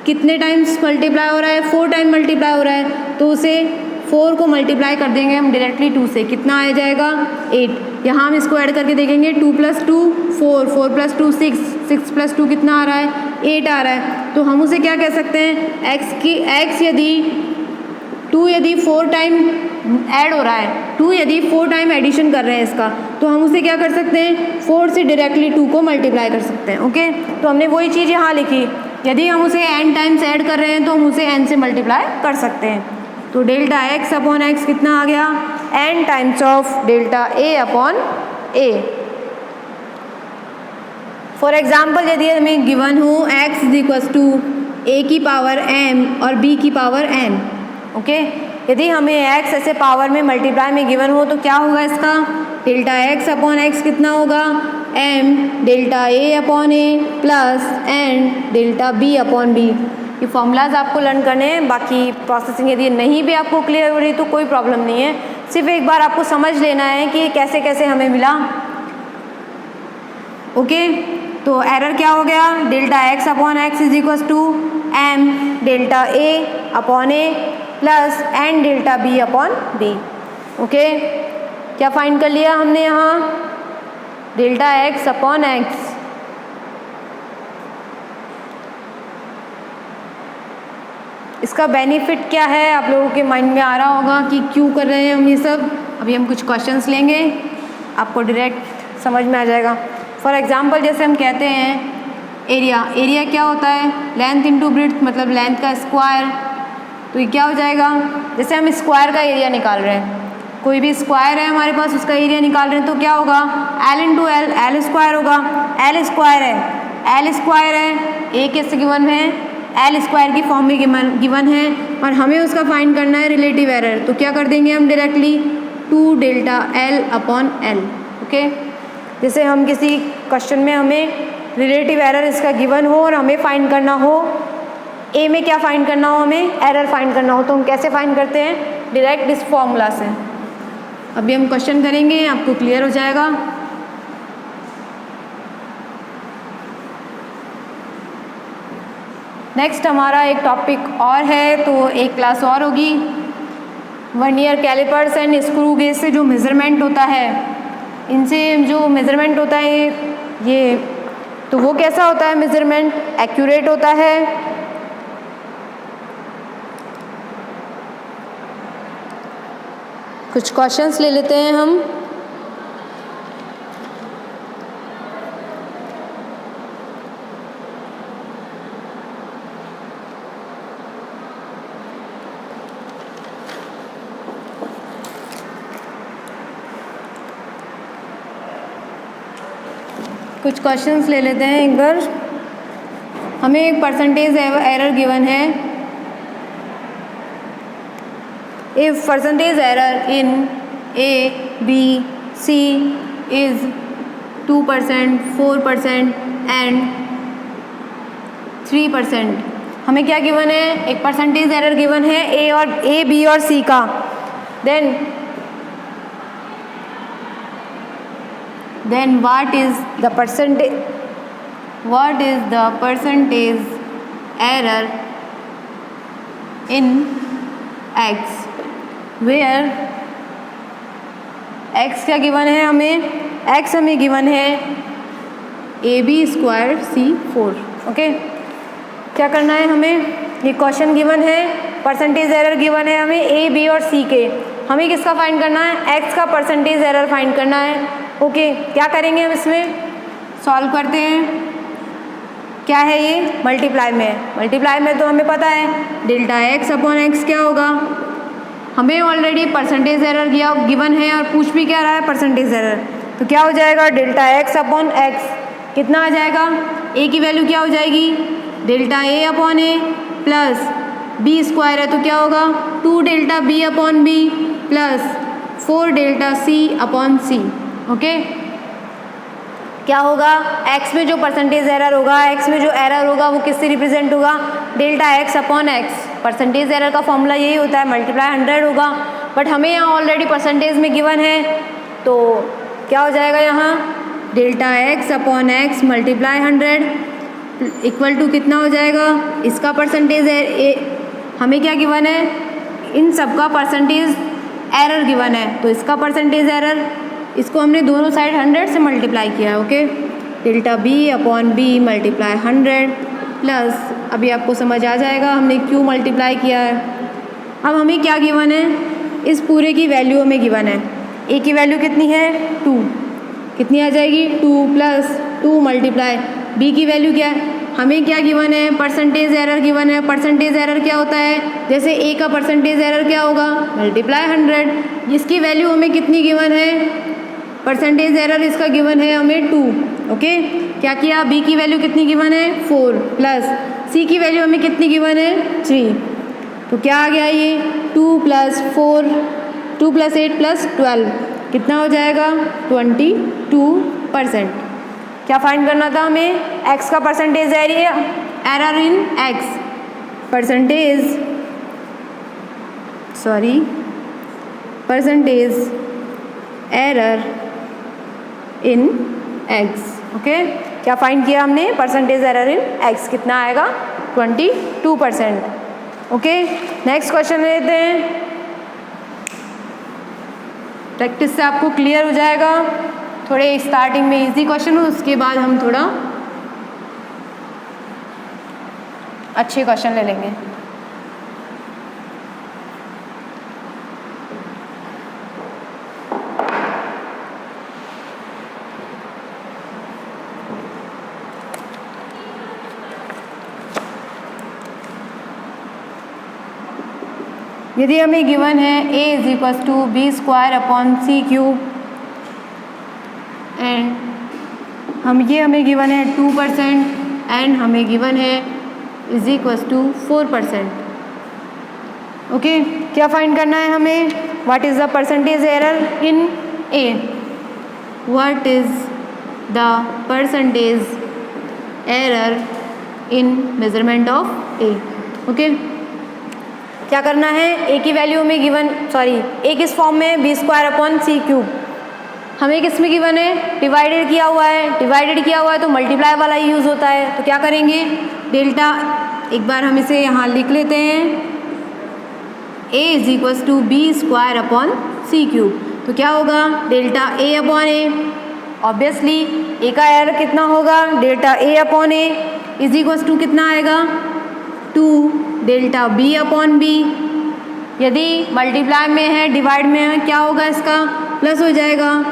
कितने टाइम्स मल्टीप्लाई हो रहा है, 4 टाइम मल्टीप्लाई हो रहा है। तो उसे 4 को मल्टीप्लाई कर देंगे हम डायरेक्टली 2 से, कितना आ जाएगा, 8। यहाँ हम इसको ऐड करके देखेंगे, 2 + 2 4, 4 + 2 6, 6 + 2 कितना आ रहा है, 8 आ रहा है। तो हम उसे क्या कह सकते हैं, x यदि 2 यदि 4 टाइम ऐड हो रहा है, 2 यदि 4 टाइम एडिशन कर रहे हैं इसका, तो हम उसे क्या कर सकते हैं, 4 से डायरेक्टली 2 को मल्टीप्लाई कर सकते हैं। ओके, तो हमने वही चीज़ यहाँ लिखी, यदि हम उसे n टाइम्स ऐड कर रहे हैं तो हम उसे n से मल्टीप्लाई कर सकते हैं। तो डेल्टा x अपॉन x कितना आ गया, n times of delta a upon a। For example यदि हमें गिवन हो x is equal to a की पावर m और b की पावर n, ओके। यदि हमें x ऐसे पावर में मल्टीप्लाई में गिवन हो तो क्या होगा इसका, डेल्टा x अपॉन x कितना होगा, m delta a upon a plus n delta b upon b। ये फॉर्मूलाज आपको लर्न करने हैं, बाकी प्रोसेसिंग यदि नहीं भी आपको क्लियर हो रही तो कोई प्रॉब्लम नहीं है, सिर्फ एक बार आपको समझ लेना है कि कैसे कैसे हमें मिला, ओके। तो एरर क्या हो गया, delta x upon x is equal to m delta a upon a plus n delta b upon b, okay. क्या फाइंड कर लिया हमने यहाँ, डेल्टा x अपॉन x। इसका बेनिफिट क्या है आप लोगों के माइंड में आ रहा होगा कि क्यों कर रहे हैं हम ये सब। अभी हम कुछ क्वेश्चंस लेंगे, आपको डायरेक्ट समझ में आ जाएगा। फॉर एग्जांपल जैसे हम कहते हैं एरिया, एरिया क्या होता है, लेंथ इंटू ब्रेड्थ, मतलब लेंथ का स्क्वायर। तो ये क्या हो जाएगा, जैसे हम स्क्वायर का एरिया निकाल रहे हैं, कोई भी स्क्वायर है हमारे पास, उसका एरिया निकाल रहे हैं तो क्या होगा, L into L, L square होगा। एल स्क्वायर है, एल स्क्वायर है, ए कैसे गिवन है, एल स्क्वायर की फॉर्म में गिवन है, और हमें उसका फाइंड करना है रिलेटिव एरर। तो क्या कर देंगे हम directly, 2 delta L upon L, okay. जैसे हम किसी क्वेश्चन में हमें रिलेटिव एरर इसका गिवन हो और हमें फाइंड करना हो, ए में क्या फाइंड करना हो, हमें एरर फाइंड करना हो, तो हम कैसे फाइंड करते हैं, डायरेक्ट इस फॉर्मूला से। अभी हम क्वेश्चन करेंगे, आपको क्लियर हो जाएगा। नेक्स्ट हमारा एक टॉपिक और है, तो एक क्लास और होगी, vernier callipers and screw gauge से जो मेज़रमेंट होता है, इनसे जो मेज़रमेंट होता है ये, तो वो कैसा होता है मेज़रमेंट, एक्यूरेट होता है, कुछ क्वेश्चंस ले लेते हैं हम। कुछ क्वेश्चंस ले लेते हैं एक बार। हमें एक परसेंटेज एरर गिवन है, if percentage error in A B C is 2%, 4% and 3%। हमें क्या गिवन है, एक परसेंटेज एरर गिवन है ए बी और सी का। then what is the percentage error in x, where x क्या गिवन है हमें, x हमें गिवन है AB² C4, ओके। क्या करना है हमें, ये क्वेश्चन गिवन है, परसेंटेज एरर गिवन है हमें ए बी और सी के, हमें किसका फाइंड करना है, x का परसेंटेज एरर फाइंड करना है, ओके। क्या करेंगे हम इसमें, सॉल्व करते हैं। क्या है ये, मल्टीप्लाई में है, मल्टीप्लाई में तो हमें पता है डेल्टा x अपॉन x क्या होगा, हमें ऑलरेडी परसेंटेज एरर गिवन है और पूछ भी क्या रहा है, परसेंटेज एरर। तो क्या हो जाएगा, डेल्टा x अपॉन x कितना आ जाएगा, a की वैल्यू क्या हो जाएगी, delta a upon a plus b square है तो क्या होगा, 2 delta b upon b plus 4 delta c upon c, okay. क्या होगा, x में जो परसेंटेज एरर होगा, x में जो एरर होगा वो किससे रिप्रेजेंट होगा, delta x upon x। Percentage error का फॉर्मूला यही होता है, मल्टीप्लाई 100 होगा, बट हमें यहाँ ऑलरेडी परसेंटेज में गिवन है, तो क्या हो जाएगा यहाँ, delta x upon x multiply 100 equal to कितना हो जाएगा, इसका परसेंटेज हमें क्या गिवन है, इन सब का परसेंटेज एरर गिवन है, तो इसका परसेंटेज एरर, इसको हमने दोनों साइड 100 से मल्टीप्लाई किया है, okay. Delta b upon b multiply 100 plus, अभी आपको समझ आ जाएगा हमने क्यों मल्टीप्लाई किया है। अब हमें क्या गिवन है, इस पूरे की वैल्यू हमें गिवन है, a की वैल्यू कितनी है 2, कितनी आ जाएगी 2 प्लस 2 मल्टीप्लाई b की वैल्यू क्या है, हमें क्या गिवन है, परसेंटेज एरर गिवन है। परसेंटेज एरर क्या होता है, जैसे a का परसेंटेज एरर क्या होगा, मल्टीप्लाई 100, इसकी वैल्यू हमें कितनी गिवन है, परसेंटेज एरर इसका गिवन है हमें 2, ओके, क्या किया, बी की वैल्यू कितनी गिवन है 4 प्लस सी की वैल्यू हमें कितनी गिवन है 3, तो क्या आ गया ये 2 + 4 2 + 8 + 12 कितना हो जाएगा 22%। क्या फाइंड करना था हमें, एक्स का परसेंटेज एरर इन एक्स, परसेंटेज एरर इन एक्स। ओके, क्या फाइंड किया हमने, परसेंटेज एरर इन एक्स कितना आएगा 22%। ओके, नेक्स्ट क्वेश्चन लेते हैं, प्रैक्टिस से आपको क्लियर हो जाएगा। थोड़े स्टार्टिंग में इजी क्वेश्चन हो, उसके बाद हम थोड़ा अच्छे क्वेश्चन ले लेंगे। यदि हमें गिवन है a = b² / c³ एंड हमें गिवन है 2% एंड हमें गिवन है = 4%। ओके, क्या फाइंड करना है हमें, what is the percentage error in a, what is the percentage error in measurement of a। Okay, क्या करना है, ए की वैल्यू में गिवन ए किस फॉर्म में है b² / c³, हमें किस में गिवन है डिवाइडेड किया हुआ है, तो मल्टीप्लाई वाला ही यूज़ होता है। तो क्या करेंगे, डेल्टा, एक बार हम इसे यहाँ लिख लेते हैं, a = b² / c³, तो क्या होगा डेल्टा a/a, ऑब्वियसली ए का एरर कितना होगा डेल्टा a/a = कितना आएगा 2 डेल्टा b/b, यदि मल्टीप्लाई में है डिवाइड में है क्या होगा इसका प्लस हो जाएगा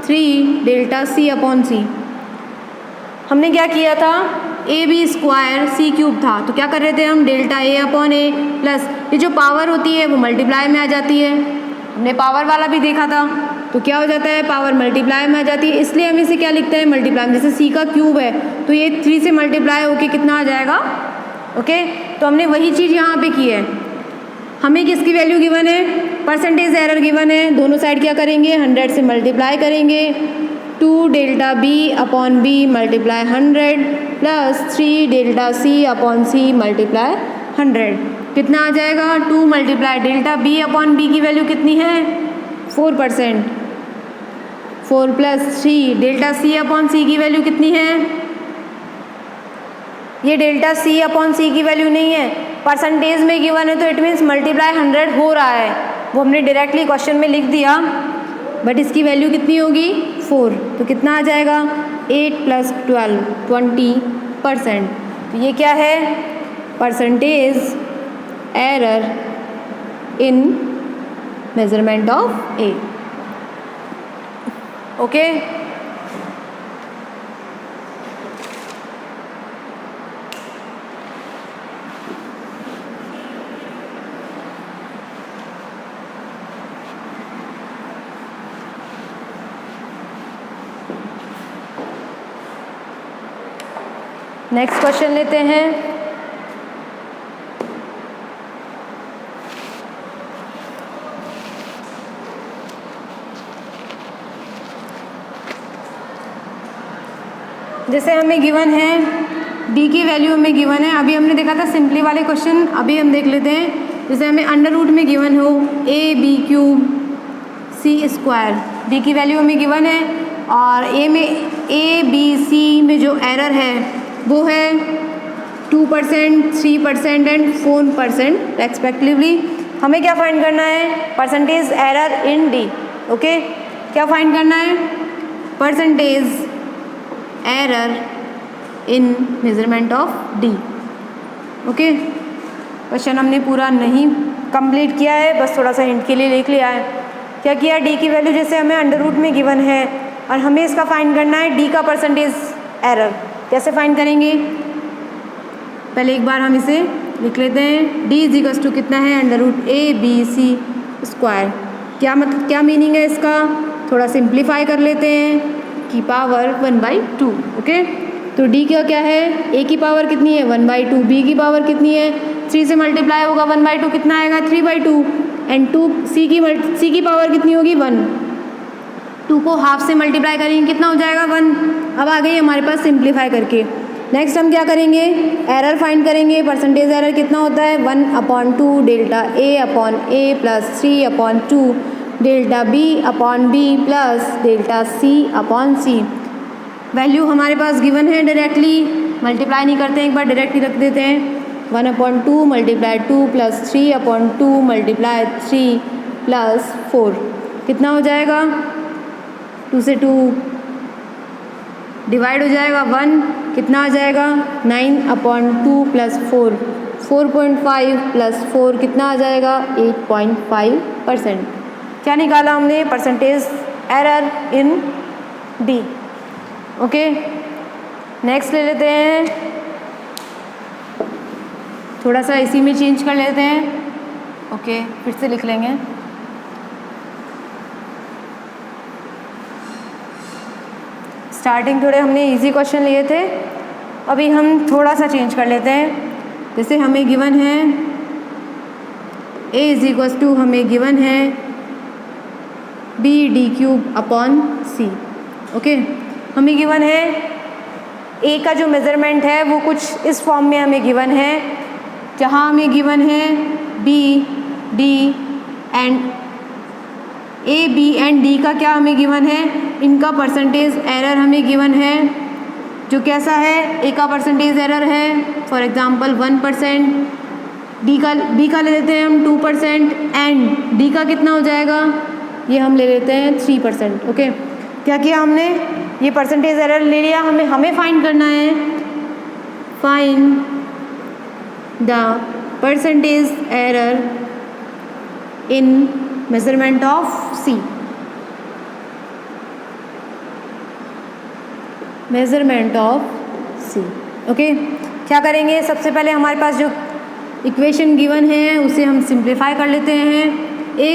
3 डेल्टा c/c। हमने क्या किया था, ab² c³ था, तो क्या कर रहे थे हम डेल्टा a/a प्लस ये जो पावर होती है वो मल्टीप्लाई में आ जाती है, हमने पावर वाला भी देखा था, तो क्या हो जाता है पावर मल्टीप्लाई में आ जाती है, इसलिए हम इसे क्या लिखते हैं मल्टीप्लाई में, जैसे c का क्यूब है तो ये 3 से मल्टीप्लाई होके कितना आ जाएगा। ओके, तो हमने वही चीज़ यहाँ पे की है, हमें किसकी वैल्यू गिवन है, परसेंटेज एरर गिवन है, दोनों साइड क्या करेंगे 100 से मल्टीप्लाई करेंगे, 2 delta b/b multiply 100 plus 3 delta c/c multiply 100 कितना आ जाएगा 2 मल्टीप्लाई डेल्टा b/b की वैल्यू कितनी है 4%, 4 प्लस 3 डेल्टा c/c की वैल्यू कितनी है, ये डेल्टा c/c की वैल्यू नहीं है, परसेंटेज में गिवन है तो इट मीन्स मल्टीप्लाई 100 हो रहा है, वो हमने डायरेक्टली क्वेश्चन में लिख दिया, बट इसकी वैल्यू कितनी होगी 4, तो कितना आ जाएगा 8 + 12 20%। तो ये क्या है percentage error in measurement of a। Okay, next question लेते हैं, जैसे हमें गिवन है d की वैल्यू हमें गिवन है, अभी हमने देखा था सिंपली वाले क्वेश्चन, अभी हम देख लेते हैं, जैसे हमें अंडर रूट में गिवन हो ab³ c² d की वैल्यू हमें गिवन है, और ABC में जो एरर है वो है 2%, 3% एंड 4% रेस्पेक्टिवली। हमें क्या फाइंड करना है परसेंटेज एरर इन d। ओके, क्या फाइंड करना है percentage error in measurement of d। Okay, question हमने पूरा नहीं कंप्लीट किया है, बस थोड़ा सा हिंट के लिए लिख लिया है। क्या किया d की वैल्यू जैसे हमें अंडर रूट में गिवन है और हमें इसका फाइंड करना है d का परसेंटेज एरर, कैसे फाइंड करेंगे, पहले एक बार हम इसे लिख लेते हैं, d = कितना है √ABC²। क्या मतलब क्या मीनिंग है इसका, थोड़ा सिंप्लीफाई कर लेते हैं, की पावर 1/2। ओके, तो d का क्या है, a की पावर कितनी है 1/2, b की पावर कितनी है 3 से मल्टीप्लाई होगा 1/2 कितना आएगा 3/2, एंड 2 c की पावर कितनी होगी 1, 2 को हाफ से मल्टीप्लाई करेंगे कितना हो जाएगा 1। अब आ गई हमारे पास सिंप्लीफाई करके। नेक्स्ट हम क्या करेंगे, एरर फाइंड करेंगे। परसेंटेज एरर कितना होता है 1/2 delta a upon a plus 3/2 delta b upon b plus delta c upon c। Value हमारे पास गिवन है, डायरेक्टली मल्टीप्लाई नहीं करते हैं, एक बार डायरेक्टली रख देते हैं 1/2 मल्टीप्लाई 2 प्लस 3/2 मल्टीप्लाई 3 प्लस 4 कितना हो जाएगा 2 से 2 डिवाइड हो जाएगा 1 कितना आ जाएगा 9/2 प्लस 4 4.5 प्लस 4 कितना आ जाएगा 8.5%। क्या निकाला हमने, परसेंटेज एरर इन डी। ओके, नेक्स्ट ले लेते हैं, थोड़ा सा इसी में चेंज कर लेते हैं। ओके, फिर से लिख लेंगे। स्टार्टिंग थोड़े हमने इजी क्वेश्चन लिए थे, अभी हम थोड़ा सा चेंज कर लेते हैं। जैसे हमें गिवन है a = हमें गिवन है b/d³ अपॉन c। ओके, हमें गिवन है a का जो मेज़रमेंट है वो कुछ इस फॉर्म में हमें गिवन है, जहाँ हमें गिवन है b, d and a, b and d का क्या हमें गिवन है, इनका परसेंटेज एरर हमें गिवन है जो कैसा है, a का परसेंटेज एरर है फॉर एग्जांपल 1%, b का ले लेते हैं हम 2% एंड d का कितना हो जाएगा, ये हम ले लेते हैं 3%। ओके, क्या किया हमने, ये परसेंटेज एरर ले लिया, हमें फाइंड करना है, find the percentage error in measurement of C। Measurement of C। Okay, क्या करेंगे, सबसे पहले हमारे पास जो इक्वेशन गिवन है उसे हम सिंप्लीफाई कर लेते हैं। a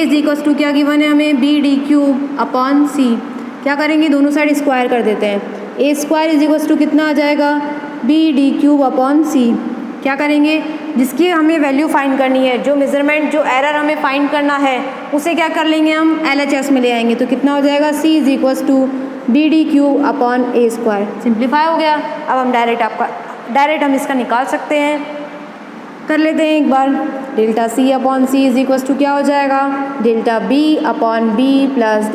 = क्या गिवन है हमें b/d³ अपॉन c। क्या करेंगे, दोनों साइड स्क्वायर कर देते हैं। a² = कितना आ जाएगा b/d³ अपॉन c। क्या करेंगे, जिसकी हमें वैल्यू फाइंड करनी है, जो मेजरमेंट जो एरर हमें फाइंड करना है उसे क्या कर लेंगे हम LHS में ले आएंगे, तो कितना हो जाएगा c = b/d³ upon a²। Simplify हो गया। अब हम डायरेक्ट हम इसका निकाल सकते हैं, कर लेते हैं एक बार। डेल्टा c अपॉन c = क्या हो जाएगा, delta b upon b plus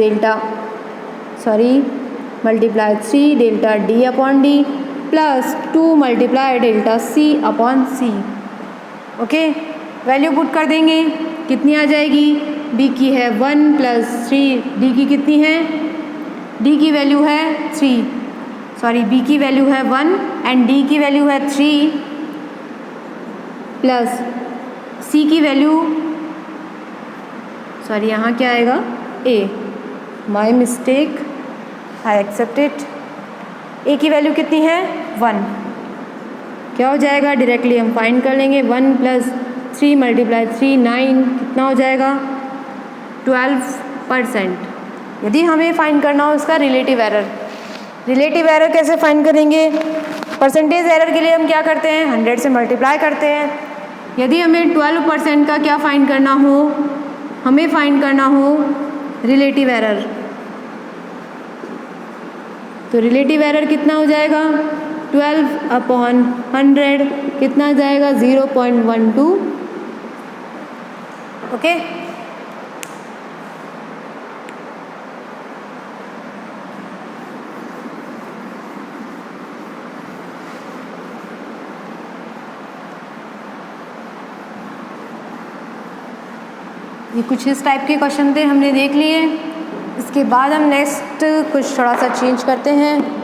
multiply 3 delta d upon d plus 2 multiply delta c upon c। Okay, value put कर देंगे, कितनी आ जाएगी, b की है 1 प्लस 3, d की कितनी है, d की वैल्यू है 3, b की वैल्यू है 1 एंड d की वैल्यू है 3 प्लस c की वैल्यू यहाँ क्या आएगा a, my mistake, I accept it. a की वैल्यू कितनी है 1, क्या हो जाएगा, डायरेक्टली हम फाइंड कर लेंगे 1 प्लस 3 मल्टीप्लाई 3 9 कितना हो जाएगा 12%। यदि हमें फाइंड करना हो इसका रिलेटिव एरर कैसे फाइंड करेंगे, परसेंटेज एरर के लिए हम क्या करते हैं 100 से मल्टीप्लाई करते हैं। यदि हमें 12% का क्या फाइंड करना हो, हमें फाइंड करना हो रिलेटिव एरर, तो रिलेटिव एरर कितना हो जाएगा 12/100 कितना आ जाएगा 0.12। ओके, ये कुछ इस टाइप के क्वेश्चन थे, हमने देख लिए। इसके बाद हम नेक्स्ट कुछ थोड़ा सा चेंज करते हैं।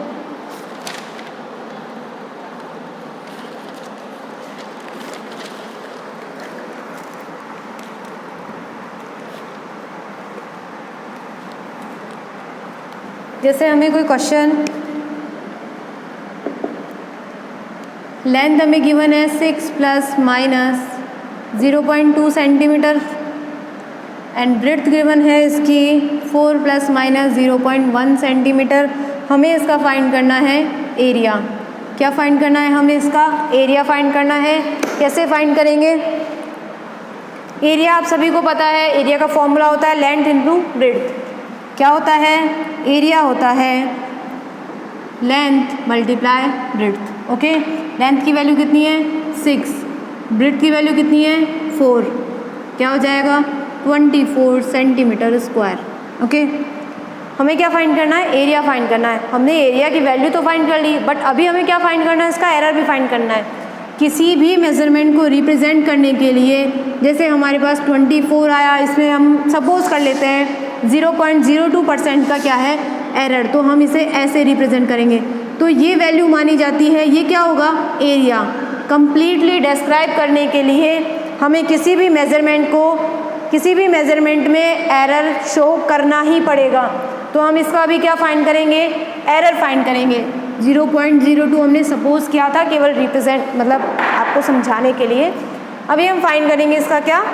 जैसे हमें कोई क्वेश्चन लेंथ हमें गिवन है 6 ± 0.2 सेंटीमीटर एंड ब्रेड्थ गिवन है इसकी 4 ± 0.1 सेंटीमीटर। हमें इसका फाइंड करना है एरिया। क्या फाइंड करना है हमें? इसका एरिया फाइंड करना है। कैसे फाइंड करेंगे? एरिया आप सभी को पता है, एरिया का फॉर्मूला होता है लेंथ इनटू ब्रेड्थ। क्या होता है? एरिया होता है length multiply breadth. Okay, length की वैल्यू कितनी है? 6, ब्रेड्थ की वैल्यू कितनी है? 4। क्या हो जाएगा? 24 सेंटीमीटर स्क्वायर। ओके, हमें क्या फाइंड करना है? एरिया फाइंड करना है। हमने एरिया की वैल्यू तो फाइंड कर ली, बट अभी हमें क्या फाइंड करना है? इसका एरर भी फाइंड करना है। किसी भी मेजरमेंट को रिप्रेजेंट करने के लिए, जैसे हमारे पास 24 आया, इसमें हम सपोज कर लेते हैं 0.02% का क्या है? एरर। तो हम इसे ऐसे रिप्रेजेंट करेंगे, तो ये वैल्यू मानी जाती है। ये क्या होगा? एरिया। कंप्लीटली डिस्क्राइब करने के लिए हमें किसी भी मेजरमेंट में एरर शो करना ही पड़ेगा। तो हम इसका अभी क्या फाइंड करेंगे? एरर फाइंड करेंगे। 0.02 हमने सपोज किया था, केवल रिप्रेजेंट मतलब आपको समझाने के लिए। अभी हम फाइंड करेंगे इसका क्या?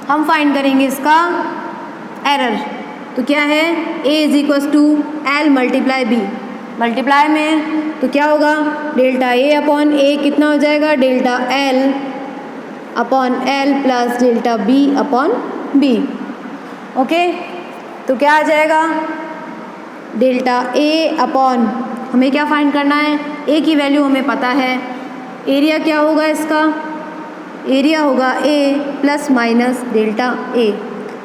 हम फाइंड करेंगे इसका एरर। तो क्या है? A = L multiply B। Multiply में तो क्या होगा? डेल्टा A अपॉन A कितना हो जाएगा? Delta L upon L plus delta B upon B। Okay, तो क्या आ जाएगा? डेल्टा A अपॉन, हमें क्या फाइंड करना है? A की वैल्यू हमें पता है। एरिया क्या होगा इसका? एरिया होगा A plus minus delta A।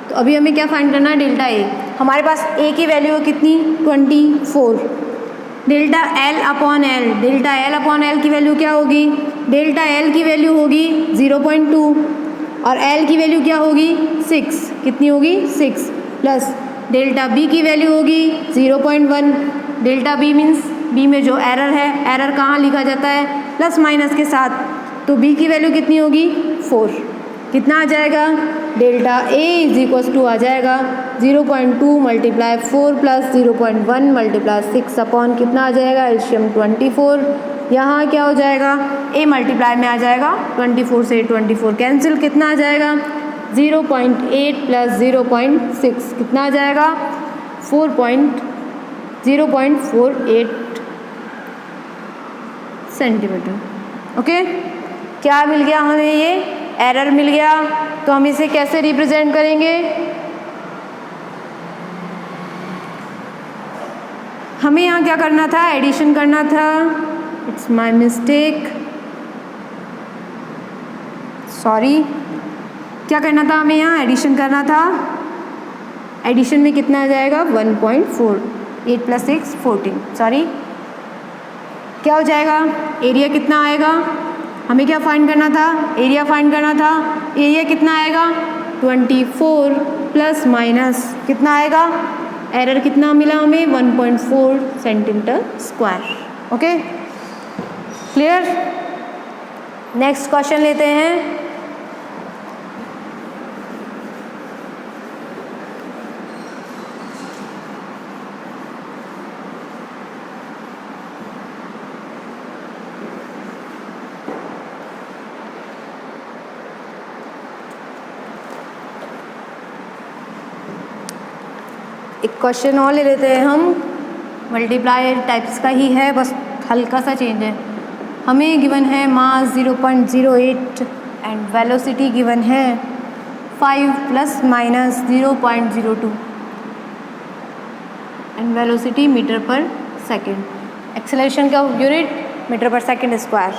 तो अभी हमें क्या फाइंड करना है? Delta A। हमारे पास A की वैल्यू है कितनी? 24। Delta L upon L, delta L upon L की वैल्यू क्या होगी? डेल्टा L की वैल्यू होगी 0.2 और L की वैल्यू क्या होगी? 6। कितनी होगी? 6 प्लस डेल्टा B की वैल्यू होगी 0.1। डेल्टा B मीन्स B में जो एरर है, एरर कहाँ लिखा जाता है? प्लस माइनस के साथ। तो B की वैल्यू कितनी होगी? 4। कितना आ जाएगा? डेल्टा A आ जाएगा 0.2 मल्टीप्लाई 4 प्लस 0.1 मल्टीप्लाई 6 अपॉन कितना आ जाएगा? एलसीएम 24। यहाँ क्या हो जाएगा? A मल्टीप्लाई में आ जाएगा 24 से 24 कैंसिल। कितना आ जाएगा? 0.8 प्लस 0.6 कितना आ जाएगा? 0.48 सेंटीमीटर। ओके, क्या मिल गया हमें? ये एरर मिल गया। तो हम इसे कैसे रिप्रेजेंट करेंगे? हमें यहाँ क्या करना था? एडिशन करना था। It's my mistake, sorry. क्या करना था हमें? यहाँ एडिशन करना था। एडिशन में कितना आ जाएगा? 1.4। 8 प्लस 6 14। सॉरी, क्या हो जाएगा? एरिया कितना आएगा? हमें क्या फाइंड करना था? एरिया फाइंड करना था। एरिया कितना आएगा? 24 प्लस माइनस कितना आएगा? एरर कितना मिला हमें? 1.4 centimetre square. Okay, clear? Next question लेते हैं। एक क्वेश्चन और ले लेते हैं हम। मल्टीप्लाई टाइप्स का ही है, बस हल्का सा चेंज है। हमें गिवन है मास 0.08 एंड वेलोसिटी गिवन है 5 plus minus 0.02 and velocity metre पर सेकेंड। एक्सेलरेशन का यूनिट मीटर पर सेकेंड स्क्वायर।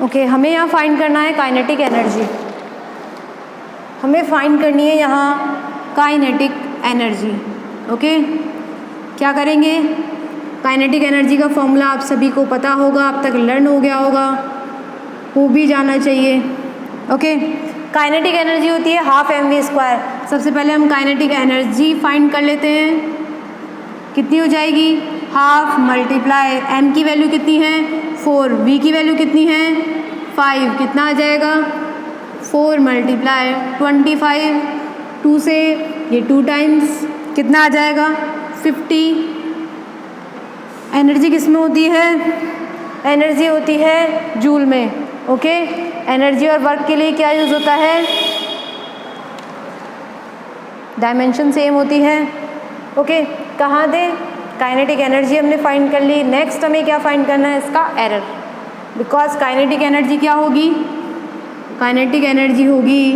ओके, हमें यहाँ फाइंड करना है काइनेटिक एनर्जी। हमें फाइंड करनी है यहाँ काइनेटिक एनर्जी। ओके, क्या करेंगे? काइनेटिक एनर्जी का फॉर्मूला आप सभी को पता होगा, अब तक लर्न हो गया होगा, वो भी जाना चाहिए। ओके, काइनेटिक एनर्जी होती है हाफ mv²। सबसे पहले हम काइनेटिक एनर्जी फाइंड कर लेते हैं। कितनी हो जाएगी? हाफ मल्टीप्लाई m की वैल्यू कितनी है? 4। v की वैल्यू कितनी है? 5। कितना आ जाएगा? 4 मल्टीप्लाई 25। 2 से ये 2 टाइम्स कितना आ जाएगा? 50। एनर्जी किस में होती है? एनर्जी होती है जूल में। ओके, एनर्जी और वर्क के लिए क्या यूज़ होता है? डायमेंशन सेम होती है। ओके, कहाँ दे? काइनेटिक एनर्जी हमने फाइंड कर ली। नेक्स्ट हमें क्या फाइंड करना है, इसका एरर, बिकॉज काइनेटिक एनर्जी क्या होगी, काइनेटिक एनर्जी होगी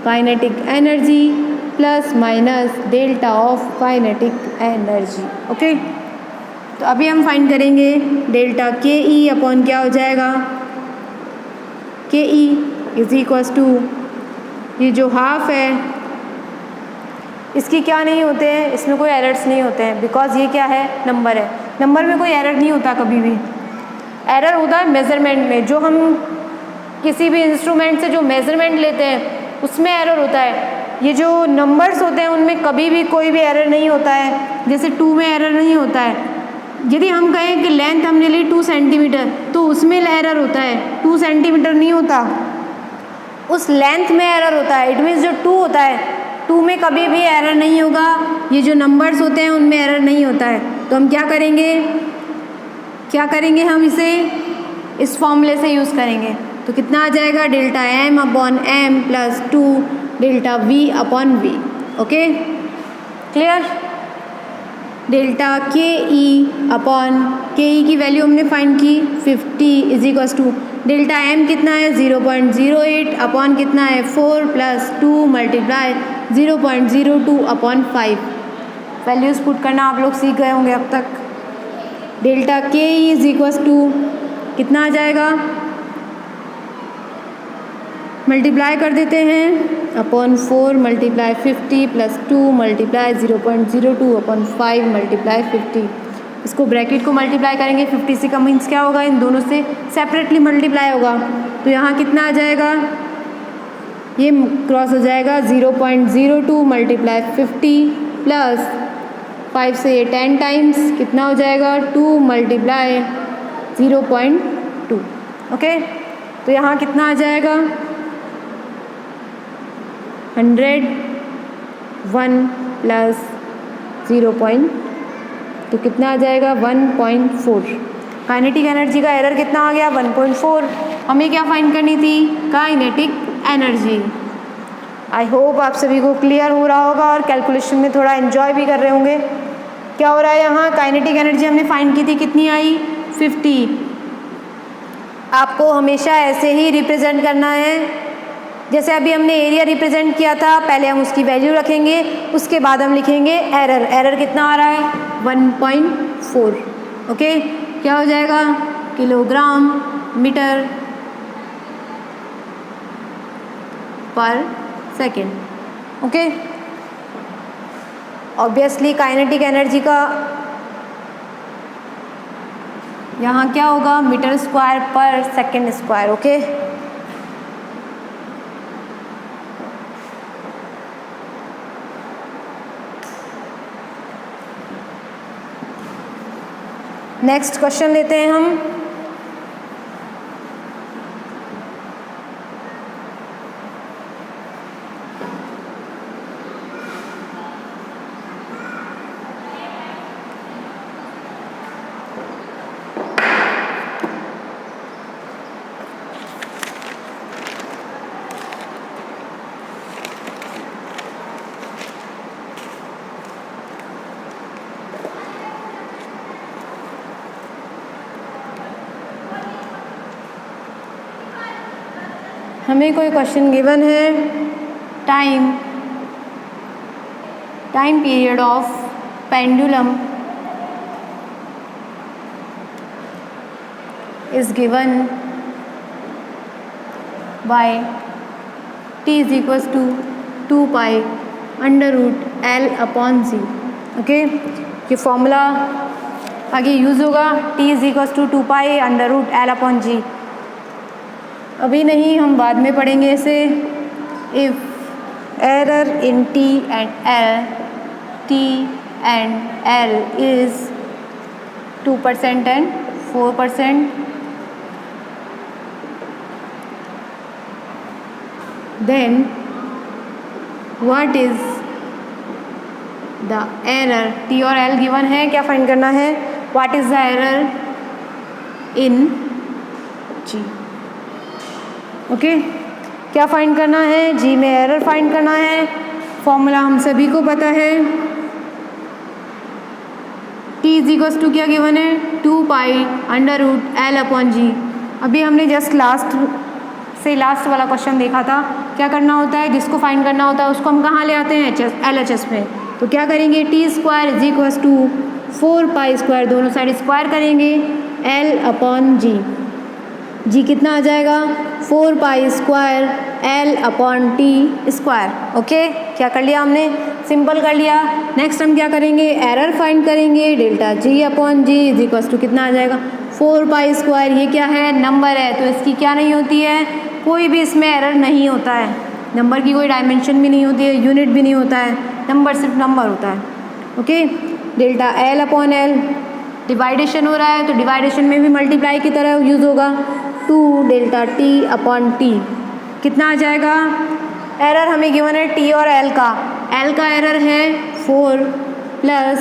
kinetic energy plus minus delta of kinetic energy. Okay, तो अभी हम फाइंड करेंगे डेल्टा के ई अपॉन क्या हो जाएगा, के ई इज इक्वल्स टू, ये जो हाफ है इसकी क्या नहीं होते हैं, इसमें कोई एरर्स नहीं होते हैं, बिकॉज ये क्या है, नंबर है, नंबर में कोई एरर नहीं होता कभी भी। एरर होता है मेज़रमेंट में, जो हम किसी भी इंस्ट्रूमेंट से जो मेज़रमेंट लेते हैं उसमें एरर होता है। ये जो नंबर्स होते हैं उनमें कभी भी कोई भी एरर नहीं होता है। जैसे 2 में एरर नहीं होता है। यदि हम कहें कि लेंथ हमने ली 2 सेंटीमीटर तो उसमें एरर होता है, 2 सेंटीमीटर नहीं होता, उस लेंथ में एरर होता है। इट मीन्स जो 2 होता है, 2 में कभी भी एरर नहीं होगा। ये जो नंबर्स होते हैं उनमें एरर नहीं होता है। तो हम क्या करेंगे, हम इसे इस फॉर्मूले से यूज़ करेंगे। तो कितना आ जाएगा, delta M upon M plus 2 delta V upon V. Okay, clear. Delta K E upon के ई की वैल्यू हमने फाइंड की 50 is equals to delta M कितना है 0.08 अपॉन कितना है 4 plus 2 multiply 0.02 upon 5। Values put करना आप लोग सीख गए होंगे अब तक। Delta K E is equals to कितना आ जाएगा, मल्टीप्लाई कर देते हैं upon 4 multiply 50 plus 2 multiply 0.02 upon 5 multiply 50। इसको ब्रैकेट को मल्टीप्लाई करेंगे, 50 से का मीन्स क्या होगा, इन दोनों से सेपरेटली मल्टीप्लाई होगा। तो यहाँ कितना आ जाएगा, ये क्रॉस हो जाएगा 0.02 मल्टीप्लाई 50 प्लस 5 से ये 10 टाइम्स कितना हो जाएगा 2 मल्टीप्लाई 0.2। ओके, तो यहाँ कितना आ जाएगा 100 1 प्लस 0. तो कितना आ जाएगा 1.4। काइनेटिक एनर्जी का एरर कितना आ गया 1.4। हमें क्या फाइंड करनी थी, काइनेटिक एनर्जी। आई होप आप सभी को क्लियर हो रहा होगा और कैलकुलेशन में थोड़ा एंजॉय भी कर रहे होंगे। क्या हो रहा है यहाँ, काइनेटिक एनर्जी हमने फाइंड की थी, कितनी आई 50। आपको हमेशा ऐसे ही रिप्रेजेंट करना है जैसे अभी हमने एरिया रिप्रेजेंट किया था। पहले हम उसकी वैल्यू रखेंगे, उसके बाद हम लिखेंगे एरर। एरर कितना आ रहा है 1.4। ओके, क्या हो जाएगा किलोग्राम मीटर पर second. Okay, obviously kinetic energy का यहाँ क्या होगा metre square per second square. Okay, next question लेते हैं हम। हमें कोई क्वेश्चन गिवन है, time period of pendulum is given by t is equals to 2 pi under root L upon g. Okay, ये फॉर्मूला आगे यूज़ होगा, t is equals to 2 pi under root L upon g. अभी नहीं, हम बाद में पढ़ेंगे इसे। If error in T and L is 2% and 4%, then what is the error? T और L गिवन है, क्या फाइंड करना है, what is the error in G। Okay, क्या फाइंड करना है, जी में एरर फाइंड करना है। फॉर्मूला हम सभी को पता है, टी इज इक्वल्स टू क्या गिवन है 2 pi under root L upon g. अभी हमने जस्ट लास्ट वाला क्वेश्चन देखा था, क्या करना होता है, जिसको फाइंड करना होता है उसको हम कहाँ ले आते हैं LHS में। तो क्या करेंगे, T square is equals to 4 pi square, दोनों साइड स्क्वायर करेंगे एल अपॉन जी। जी कितना आ जाएगा 4 pi square L upon T square. Okay, क्या कर लिया हमने, सिंपल कर लिया। नेक्स्ट हम क्या करेंगे, एरर फाइंड करेंगे, delta G upon G is equals to कितना आ जाएगा 4 पाई स्क्वायर। ये क्या है, नंबर है, तो इसकी क्या नहीं होती है, कोई भी इसमें एरर नहीं होता है। नंबर की कोई डायमेंशन भी नहीं होती है, यूनिट भी नहीं होता है, नंबर सिर्फ नंबर होता है। Okay, delta L upon L, division हो रहा है तो डिवाइडेशन में भी मल्टीप्लाई की तरह यूज़ होगा, 2 डेल्टा टी अपॉन टी। कितना आ जाएगा, एरर हमें गिवन है टी और एल का एरर है 4 प्लस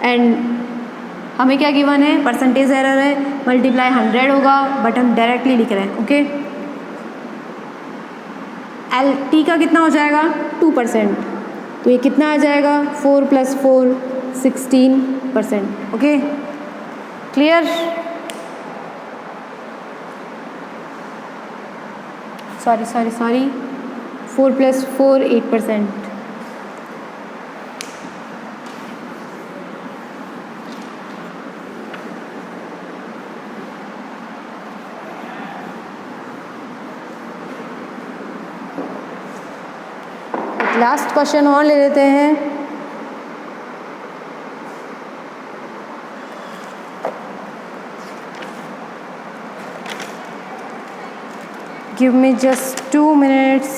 एंड हमें क्या गिवन है, परसेंटेज एरर है, मल्टीप्लाई 100 होगा, बट हम डायरेक्टली लिख रहे हैं। ओके, एल टी का कितना हो जाएगा 2%, तो ये कितना आ जाएगा 4 + 4 16%। Okay, clear, sorry 4 + 4 8%। Last question और ले लेते हैं। Give me just 2 minutes।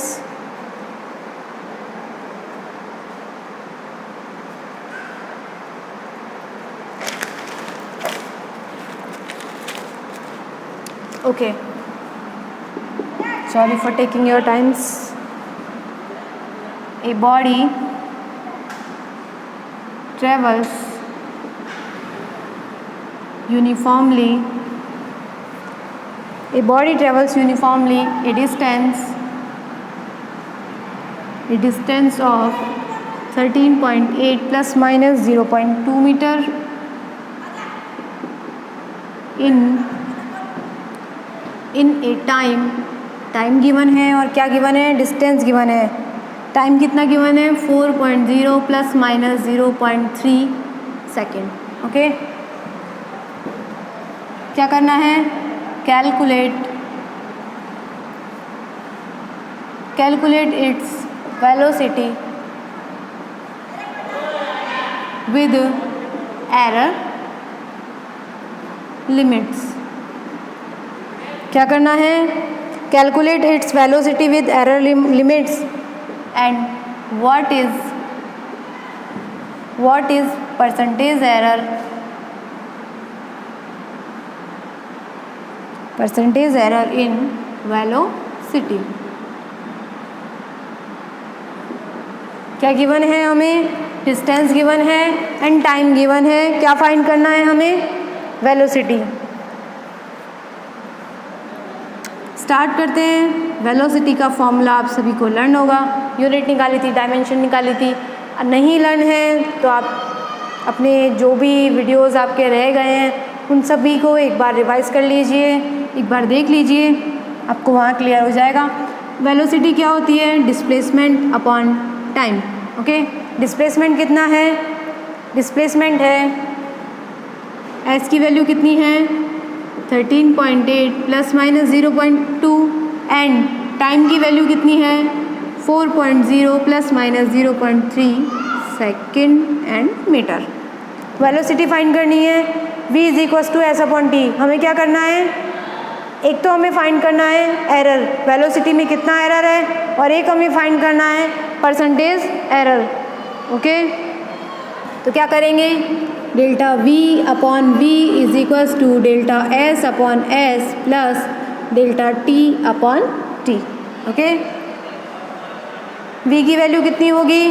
Okay, sorry for taking your time's. A body travels uniformly a distance of 13.8 plus minus 0.2 meter in a time given है और क्या गिवन है, डिस्टेंस गिवन है। Time कितना गिवन है 4.0 प्लस माइनस 0.3 सेकेंड। ओके, क्या करना है, calculate its velocity with error limits. क्या करना है, calculate its velocity with error limits and what is percentage error in velocity। क्या गिवन है हमें, डिस्टेंस गिवन है एंड टाइम गिवन है, क्या फाइंड करना है हमें, वेलोसिटी। स्टार्ट करते हैं। वेलोसिटी का फॉर्मूला आप सभी को लर्न होगा, यूनिट निकाली थी, डायमेंशन निकाली थी। नहीं लर्न है तो आप अपने जो भी वीडियोस आपके रह गए हैं उन सभी को एक बार रिवाइज कर लीजिए, एक बार देख लीजिए, आपको वहाँ क्लियर हो जाएगा। वेलोसिटी क्या होती है, displacement upon time. Okay, displacement कितना है, डिस्प्लेसमेंट है एस की वैल्यू कितनी है 13.8 प्लस माइनस 0.2 एंड टाइम की वैल्यू कितनी है 4.0 plus minus 0.3 second and metre. Velocity find करनी है, v is equals to S upon T. हमें क्या करना है, एक तो हमें फाइंड करना है एरर, वेलोसिटी में कितना एरर है, और एक हमें फाइंड करना है परसेंटेज एरर। ओके, तो क्या करेंगे, delta v upon v is equals to delta s upon s plus delta t upon t। Okay, v की वैल्यू कितनी होगी,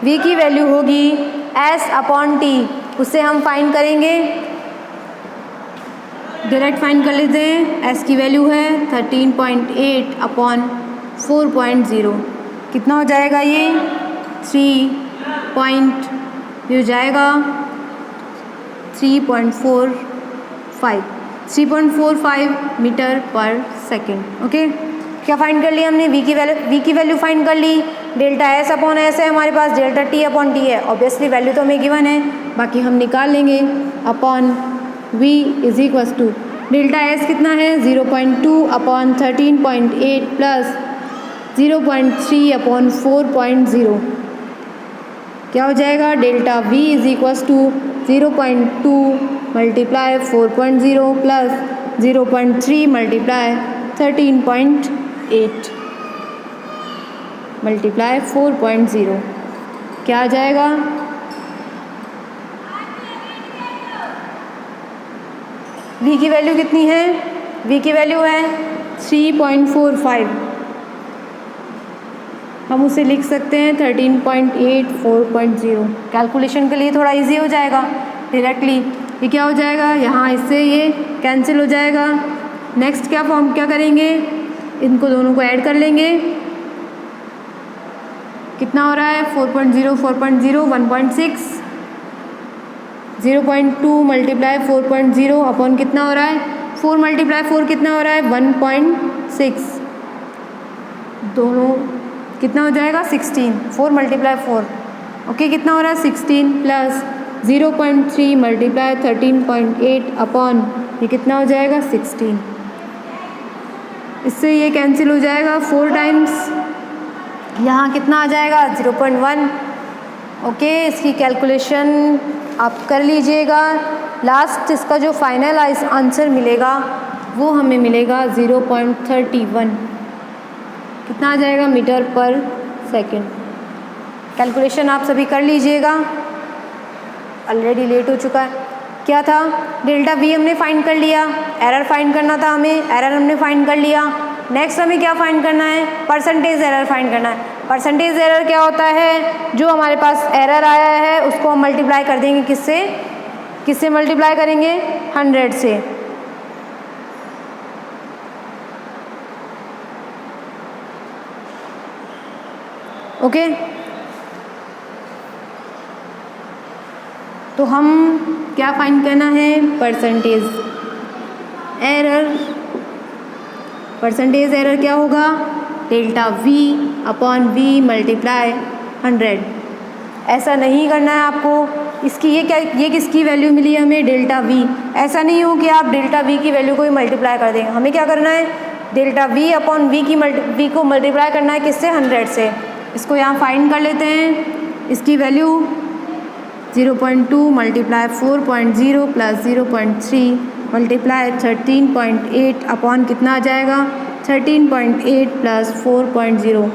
v की वैल्यू होगी s अपॉन t, उससे हम फाइंड करेंगे, डायरेक्ट फाइंड कर लेते हैं। s की वैल्यू है 13.8 अपॉन 4.0, कितना हो जाएगा ये 3 पॉइंट, ये हो जाएगा 3.45 मीटर पर सेकेंड। ओके, क्या फाइंड कर लिया हमने? v की वैल्यू फाइंड कर ली। डेल्टा एस अपॉन एस है हमारे पास, डेल्टा टी अपॉन टी है, ऑब्वियसली वैल्यू तो हमें गिवन है, बाकी हम निकाल लेंगे। Upon v is equals to delta S कितना है 0.2 अपॉन 13.8 प्लस 0.3 अपॉन 4.0, क्या हो जाएगा? Delta v is equals to 0.2 multiply 4.0 plus 0.3 multiply 13.8 multiply 4.0, क्या आ जाएगा? v की वैल्यू कितनी है? v की वैल्यू है 3.45, हम उसे लिख सकते हैं 13.8 4.0। कैलकुलेशन के लिए थोड़ा इजी हो जाएगा डायरेक्टली। ये क्या हो जाएगा? यहाँ इससे ये कैंसिल हो जाएगा। नेक्स्ट क्या करेंगे? इनको दोनों को ऐड कर लेंगे। कितना हो रहा है? 4.0 4.0 1.6, 0.2 मल्टीप्लाई 4.0 अपॉन कितना हो रहा है? 4 मल्टीप्लाई 4 कितना हो रहा है? 1.6, दोनों कितना हो जाएगा? 16, 4 मल्टीप्लाई 4, ओके, कितना हो रहा है? 16 प्लस 0.3 मल्टीप्लाई 13.8 अपॉन ये कितना हो जाएगा? 16। इससे ये कैंसिल हो जाएगा 4 टाइम्स, यहाँ कितना आ जाएगा? 0.1। ओके, इसकी कैलकुलेशन आप कर लीजिएगा। लास्ट इसका जो फाइनल आंसर मिलेगा वो हमें मिलेगा 0.31, कितना आ जाएगा? मीटर पर सेकेंड। कैलकुलेशन आप सभी कर लीजिएगा, ऑलरेडी लेट हो चुका है। क्या था? डेल्टा वी हमने फाइंड कर लिया, एरर फाइंड करना था हमें, एरर हमने फाइंड कर लिया। नेक्स्ट हमें क्या फाइंड करना है? परसेंटेज एरर फाइंड करना है। परसेंटेज एरर क्या होता है? जो हमारे पास एरर आया है उसको हम मल्टीप्लाई कर देंगे किससे मल्टीप्लाई करेंगे? 100 से। ओके, तो हम क्या फाइंड करना है? Percentage error. परसेंटेज एरर क्या होगा? Delta V upon V multiply 100। ऐसा नहीं करना है आपको। इसकी ये किसकी वैल्यू मिली है हमें? Delta we. ऐसा नहीं हो कि आप डेल्टा वी की वैल्यू को ही मल्टीप्लाई कर देंगे। हमें क्या करना है? डेल्टा वी अपॉन वी को मल्टीप्लाई करना है किससे? 100 से। इसको यहाँ फाइंड कर लेते हैं। इसकी value 0.2 multiply 4.0 plus 0.3 multiply 13.8 upon कितना आ जाएगा? 13.8 प्लस 4.0।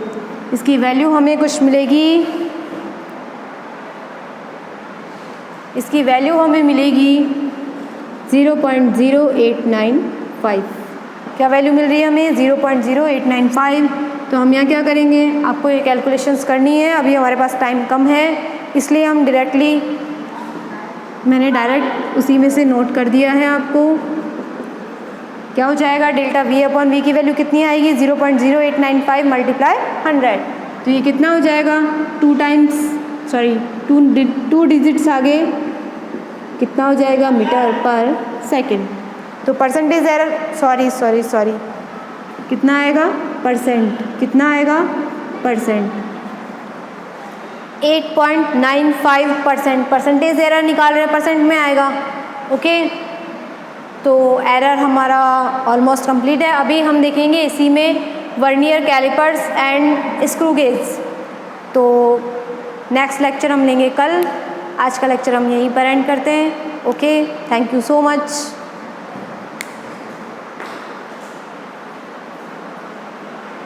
इसकी वैल्यू हमें कुछ मिलेगी, इसकी वैल्यू हमें मिलेगी 0.0895। क्या वैल्यू मिल रही है हमें? 0.0895। तो हम यहाँ क्या करेंगे? आपको ये कैलकुलेशंस करनी है, अभी हमारे पास टाइम कम है, इसलिए हम मैंने डायरेक्ट उसी में से नोट कर दिया है आपको। क्या हो जाएगा? डेल्टा वी अपॉन वी की वैल्यू कितनी आएगी? 0.0895 मल्टीप्लाई 100। तो ये कितना हो जाएगा? 2 डिजिट्स आगे कितना हो जाएगा? मीटर पर सेकेंड। तो परसेंटेज एरर सॉरी कितना आएगा? परसेंट। कितना आएगा? परसेंट। 8.95%। परसेंटेज एरर निकाल रहे हैं, परसेंट में आएगा। ओके, तो एरर हमारा ऑलमोस्ट कंप्लीट है। अभी हम देखेंगे इसी में vernier callipers and screw gauge. तो नेक्स्ट लेक्चर हम लेंगे कल। आज का लेक्चर हम यहीं पर एंड करते हैं। Okay, thank you so much.